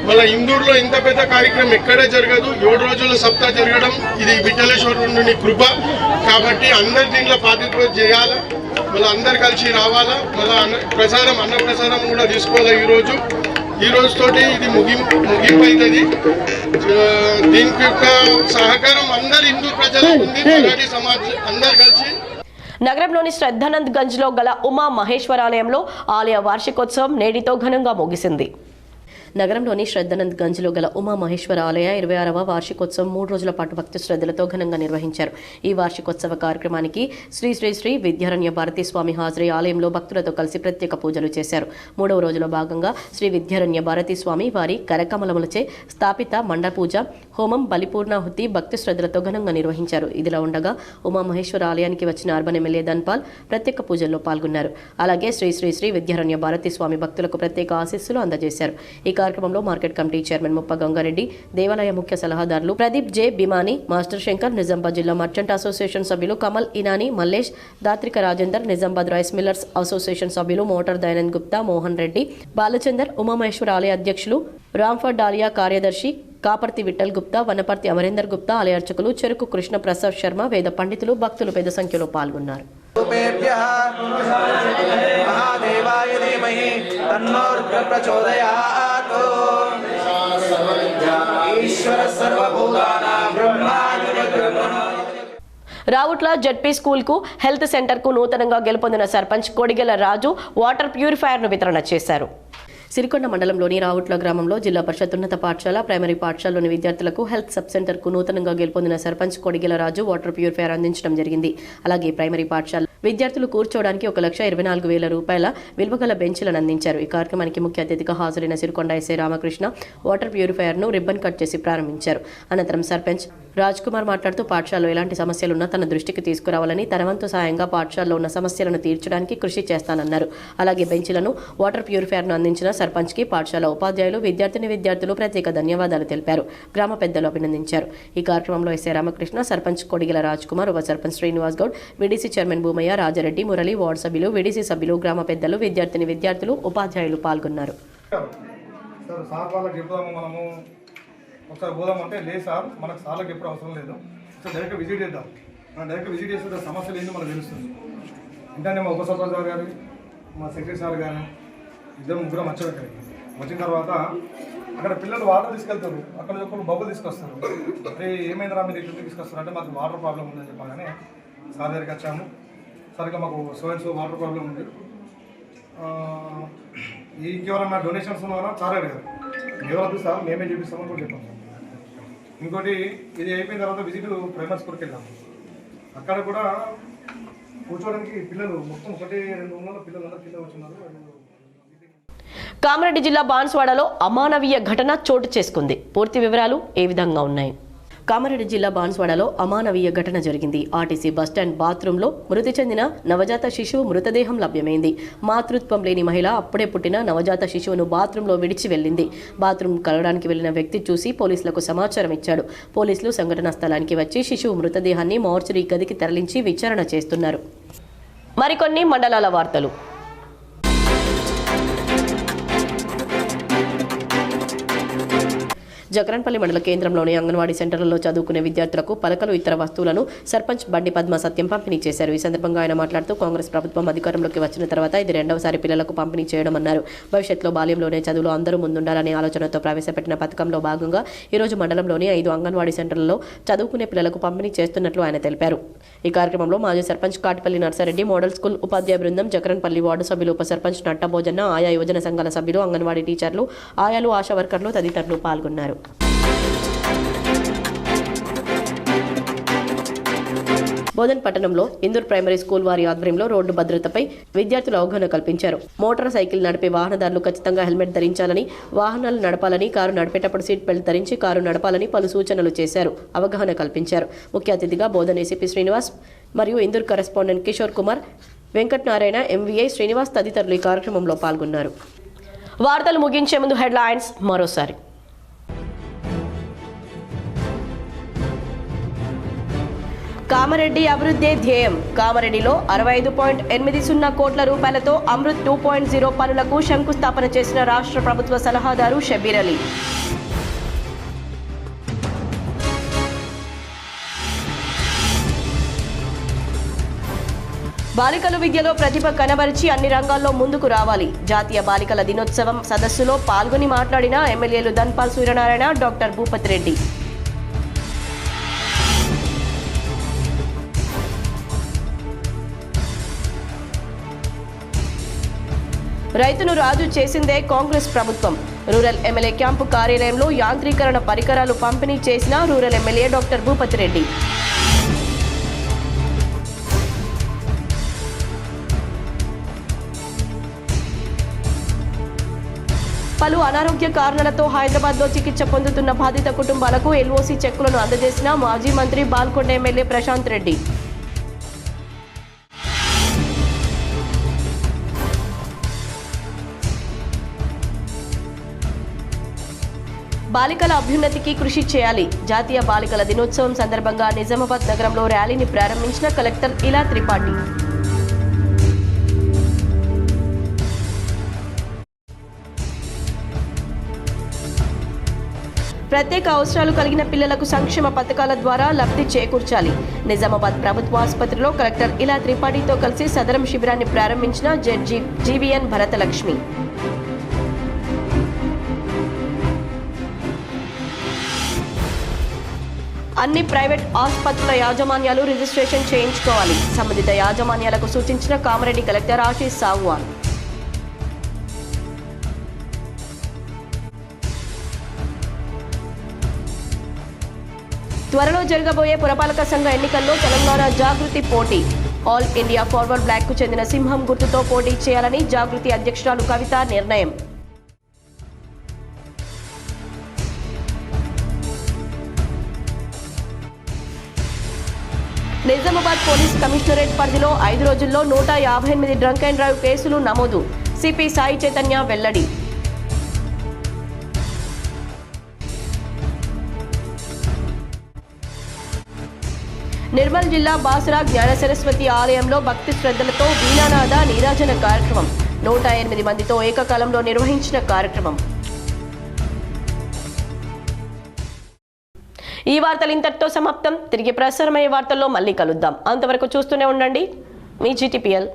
మన ఇందూరులో ఇంత పెద్ద కార్యక్రమం ఎక్కడే జరగదు. 7 రోజుల సప్తాహ జరగడం ఇది విఠలేశ్వరుని కృప. కాబట్టి అందరు దీంట్లో పార్టిసిపేట్ చేయాలా, మళ్ళీ అందరు కలిసి రావాలా, మళ్ళీ అన్న ప్రసాదం కూడా తీసుకోవాలా. ఈ రోజుతోటి ఇది ముగింపు అవుతుంది. దీనికి యొక్క సహకారం అందరు హిందూ ప్రజలకు ఉంది, మరాఠీ సమాజ్ అందరు కలిసి. నగరంలోని శ్రద్ధానంద్ గంజ్లో గల ఉమా మహేశ్వరాలయంలో ఆలయ వార్షికోత్సవం నేటితో ఘనంగా ముగిసింది. నగరంలోని శ్రద్ధానంద్ గంజ్లో గల ఉమా మహేశ్వర ఆలయ 26వ వార్షికోత్సవం 3 రోజుల పాటు భక్తి శ్రద్ధలతో ఘనంగా నిర్వహించారు. ఈ వార్షికోత్సవ కార్యక్రమానికి శ్రీ శ్రీ శ్రీ విద్యారణ్య భారతీ స్వామి హాజరై ఆలయంలో భక్తులతో కలిసి ప్రత్యేక పూజలు చేశారు. 3వ రోజులో భాగంగా శ్రీ విద్యారణ్య భారతీ స్వామి వారి కరకమలములచే స్థాపిత మండ పూజ, హోమం, బలిపూర్ణాహుతి భక్తి శ్రద్ధలతో ఘనంగా నిర్వహించారు. ఇదిలా ఉండగా ఉమా మహేశ్వర ఆలయానికి వచ్చిన అర్బన్ ఎమ్మెల్యే ధన్పాల్ ప్రత్యేక పూజల్లో పాల్గొన్నారు. అలాగే శ్రీ శ్రీ శ్రీ విద్యారణ్య భారతీ స్వామి భక్తులకు ప్రత్యేక ఆశీస్సులు అందజేశారు. ఈ కార్యక్రమంలో మార్కెట్ కమిటీ చైర్మన్ ముప్ప గంగారెడ్డి, దేవాలయ ముఖ్య సలహాదారులు ప్రదీప్ జె బిమాని, మాస్టర్ శంకర్, నిజామాబాద్ జిల్లా మర్చెంట్ అసోసియేషన్ సభ్యులు Kamal Inani, Mallesh, Dathrika Rajender, Nizamabad rice millers association సభ్యులు మోటార్ దయానంద్ గుప్తా, మోహన్ రెడ్డి, బాలచందర్, ఉమామహేశ్వర ఆలయ అధ్యక్షులు రాంఫర్ డాలియా కార్యదర్శి కాపర్తి విఠల్ గుప్తా, వనపర్తి అమరేందర్ గుప్తా, ఆలయ అర్చకులు చెరుకు కృష్ణ ప్రసాద్ శర్మ, వేద పండితులు, భక్తులు పెద్ద సంఖ్యలో పాల్గొన్నారు. రావుట్ల జడ్పీ స్కూల్ కు హెల్త్ సెంటర్ కు నూతనంగా గెలుపొందిన సర్పంచ్ కొడిగెల రాజు వాటర్ ప్యూరిఫైయర్ ను వితరణ చేశారు. సిరికొండ మండలంలోని రావుట్ల గ్రామంలో జిల్లా పరిషత్ ఉన్నత పాఠశాల, ప్రైమరీ పాఠశాలలోని విద్యార్థులకు హెల్త్ సబ్ సెంటర్ కు నూతనంగా గెలుపొందిన సర్పంచ్ కొడిగెల రాజు వాటర్ ప్యూరిఫైయర్ అందించడం జరిగింది. అలాగే ప్రైమరీ పాఠశాల విద్యార్థులు కూర్చోవడానికి 1,24,000 రూపాయల విలువగల బెంచ్లను అందించారు. ఈ కార్యక్రమానికి ముఖ్య అతిథిగా హాజరైన సిరికొండ ఎస్ఐ రామకృష్ణ వాటర్ ప్యూరిఫైయర్ను రిబ్బన్ కట్ చేసి ప్రారంభించారు. అనంతరం సర్పంచ్ రాజ్ కుమార్ మాట్లాడుతూ పాఠశాలలో ఎలాంటి సమస్యలున్నా తన దృష్టికి తీసుకురావాలని, తన వంతు సాయంగా పాఠశాలలో ఉన్న సమస్యలను తీర్చడానికి కృషి చేస్తానన్నారు. అలాగే బెంచ్లను వాటర్ ప్యూరిఫైయర్ను అందించిన సర్పంచ్కి పాఠశాల ఉపాధ్యాయులు, విద్యార్థులు ప్రత్యేక ధన్యవాదాలు తెలిపారు. గ్రామ పెద్దలు అభినందించారు. ఈ కార్యక్రమంలో ఎస్ఐ రామకృష్ణ, సర్పంచ్ కొడిగల రాజ్ కుమార్, ఉప సర్పంచ్ శ్రీనివాస్ గౌడ్, విడిసి చైర్మన్ భూమయ్య, రాజారెడ్డి, మురళి, వార్డు సభ్యులు, విడిసి సభ్యులు, గ్రామ పెద్దలు, విద్యార్థులు, ఉపాధ్యాయులు పాల్గొన్నారు. సార్ వాళ్ళకి చెప్దాము, మనము ఒకసారి పోదామంటే లేదు సార్, మనకు సార్లకు ఎప్పుడు అవసరం లేదు, సో డైరెక్ట్ విజిట్ చేద్దాం. మనం డైరెక్ట్ విజిట్ చేస్తే సమస్యలు ఏంటో మనకు తెలుస్తుంది. ఏంటంటే మా ఉప సర్పంచ్ సార్ కానీ మా సెక్రటరీ సార్ కానీ ఇద్దరు ముగ్గురం వచ్చారు. వచ్చిన తర్వాత అక్కడ పిల్లలు వాటర్ తీసుకెళ్తారు, అక్కడ ఒకరు బబ్బులు తీసుకొస్తారు. అరే ఏమైందిరా మీరు ఇట్లా తీసుకొస్తారు అంటే మాకు వాటర్ ప్రాబ్లం ఉందని చెప్పగానే సార్ దగ్గరికి వచ్చాము. సరిగ్గా మాకు సో వాటర్ ప్రాబ్లం ఉంది, ఇంకెవరన్నా డొనేషన్స్ ఉన్నారా సార్ అడిగారు. ఎవరు సార్ మేమే చూపిస్తామని కూడా చెప్పాము. ఇంకోటి ఇది అయిపోయిన తర్వాత విజిట్ ప్రైమరీ స్కూల్కి వెళ్ళాము. అక్కడ కూడా కూర్చోవడానికి పిల్లలు మొత్తం 1-2 రూమ్లలో పిల్లలందరూ కింద కూర్చున్నారు. కామారెడ్డి జిల్లా బాన్స్వాడలో అమానవీయ ఘటన చోటు చేసుకుంది. పూర్తి వివరాలు ఏ విధంగా ఉన్నాయి? కామారెడ్డి జిల్లా బాన్స్వాడలో అమానవీయ ఘటన జరిగింది. ఆర్టీసీ బస్టాండ్ బాత్రూంలో మృతి చెందిన నవజాత శిశువు మృతదేహం లభ్యమైంది. మాతృత్వం లేని మహిళ అప్పుడే పుట్టిన నవజాత శిశువును బాత్రూంలో విడిచి వెళ్లింది. బాత్రూం కలవడానికి వెళ్లిన వ్యక్తి చూసి పోలీసులకు సమాచారం ఇచ్చాడు. పోలీసులు సంఘటనా స్థలానికి వచ్చి శిశువు మృతదేహాన్ని మార్చురీ గదికి తరలించి విచారణ చేస్తున్నారు. మరికొన్ని మండలాల వార్తలు. జకరన్పల్లి మండల కేంద్రంలోని అంగన్వాడీ సెంటర్లలో చదువుకునే విద్యార్థులకు పలకలు, ఇతర వస్తువులను సర్పంచ్ బండి పద్మ సత్యం పంపిణీ చేశారు. ఈ సందర్భంగా ఆయన మాట్లాడుతూ కాంగ్రెస్ ప్రభుత్వం అధికారంలోకి వచ్చిన తర్వాత ఇది 2వసారి పిల్లలకు పంపిణీ చేయడం అన్నారు. భవిష్యత్తులో బాల్యంలోనే చదువులో అందరూ ముందుండాలనే ఆలోచనతో ప్రవేశపెట్టిన పథకంలో భాగంగా ఈరోజు మండలంలోని 5 అంగన్వాడీ సెంటర్లలో చదువుకునే పిల్లలకు పంపిణీ చేస్తున్నట్లు ఆయన తెలిపారు. ఈ కార్యక్రమంలో మాజీ సర్పంచ్ కాటిపల్లి నర్సారెడ్డి, మోడల్ స్కూల్ ఉపాధ్యాయ బృందం, జకరన్పల్లి వార్డు సభ్యులు, ఉప సర్పంచ్ నట్టభోజన్న, ఆయా యువజన సంఘాల సభ్యులు, అంగన్వాడీ టీచర్లు, ఆయాలు, ఆశా వర్కర్లు తదితరులు పాల్గొన్నారు. బోధన్ పట్టణంలో ఇందూర్ ప్రైమరీ స్కూల్ వారి ఆధ్వర్యంలో రోడ్డు భద్రతపై విద్యార్థులు అవగాహన కల్పించారు. మోటార్ సైకిల్ నడిపే వాహనదారులు ఖచ్చితంగా హెల్మెట్ ధరించాలని, వాహనాలు నడపాలని, కారు నడిపేటప్పుడు సీట్ బెల్ట్ ధరించి కారు నడపాలని పలు సూచనలు చేశారు. అవగాహన కల్పించారు. ముఖ్య అతిథిగా బోధన్ ఏసీపీ శ్రీనివాస్ మరియు ఇందూర్ కరెస్పాండెంట్ కిషోర్ కుమార్, వెంకట్ నారాయణ, ఎంవీఐ శ్రీనివాస్ తదితరులు ఈ కార్యక్రమంలో పాల్గొన్నారు. వార్తలు ముగించే ముందు హెడ్లైన్స్ మరోసారి. కామారెడ్డి అభివృద్ధి ధ్యేయం. కామారెడ్డిలో 65.80 కోట్ల రూపాయలతో అమృత్ 2.0 పనులకు శంకుస్థాపన చేసిన రాష్ట్ర ప్రభుత్వ సలహాదారు షబీర్ అలీ. బాలికలు విద్యలో ప్రతిభ కనబరిచి అన్ని రంగాల్లో ముందుకు రావాలి. జాతీయ బాలికల దినోత్సవం సదస్సులో పాల్గొని మాట్లాడిన ఎమ్మెల్యేలు ధన్పాల్ సూర్యనారాయణ, డాక్టర్ భూపతి రెడ్డి. రైతును రాజు చేసిందే కాంగ్రెస్ ప్రభుత్వం. రూరల్ ఎమ్మెల్యే క్యాంపు కార్యాలయంలో యాంత్రీకరణ పరికరాలు పంపిణీ చేసిన rural MLA doctor Bhupathi Reddy. పలు అనారోగ్య కారణాలతో హైదరాబాద్లో చికిత్స పొందుతున్న బాధిత కుటుంబాలకు ఎల్ఓసి చెక్కులను అందజేసిన మాజీ మంత్రి బాల్కొండ ఎమ్మెల్యే ప్రశాంత్ రెడ్డి. బాలికల అభ్యున్నతికి కృషి చేయాలి. జాతీయ బాలికల దినోత్సవం సందర్భంగా నిజామాబాద్ నగరంలో ర్యాలీని ప్రారంభించిన కలెక్టర్ ఇలా త్రిపాఠి. ప్రత్యేక అవసరాలు కలిగిన పిల్లలకు సంక్షేమ పథకాల ద్వారా లబ్ధి చేకూర్చాలి. నిజామాబాద్ ప్రభుత్వ ఆసుపత్రిలో కలెక్టర్ ఇలా త్రిపాఠితో కలిసి సదరం శిబిరాన్ని ప్రారంభించిన జడ్జి జీవీఎన్ భరతలక్ష్మి. అన్ని ప్రైవేట్ ఆసుపత్రుల యాజమాన్యాలు రిజిస్ట్రేషన్ చేయించుకోవాలి. సంబంధిత యాజమాన్యాలకు సూచించిన కామారెడ్డి కలెక్టర్ ఆశీష్ సాగువాన్. త్వరలో జరగబోయే పురపాలక సంఘ ఎన్నికల్లో తెలంగాణ జాగృతి పోటీ. ఆల్ ఇండియా ఫార్వర్డ్ బ్లాక్ కు చెందిన సింహం గుర్తుతో పోటీ చేయాలని జాగృతి అధ్యక్షురాలు కవిత నిర్ణయం. నిజామాబాద్ పోలీస్ కమిషనరేట్ పరిధిలో 5 రోజుల్లో 158 డ్రంక్ అండ్ డ్రైవ్ కేసులు నమోదు. సిపి సాయి చైతన్య వెల్లడి. నిర్మల్ జిల్లా బాసరా జ్ఞాన సరస్వతి ఆలయంలో భక్తి శ్రద్ధలతో వీణానాద నీరాజన కార్యక్రమం. 108 మందితో ఏకకాలంలో నిర్వహించిన కార్యక్రమం. ఈ వార్తలు ఇంతటితో సమాప్తం. తిరిగి ప్రసారమయ్యే వార్తల్లో మళ్ళీ కలుద్దాం. అంతవరకు చూస్తూనే ఉండండి మీ GTPL.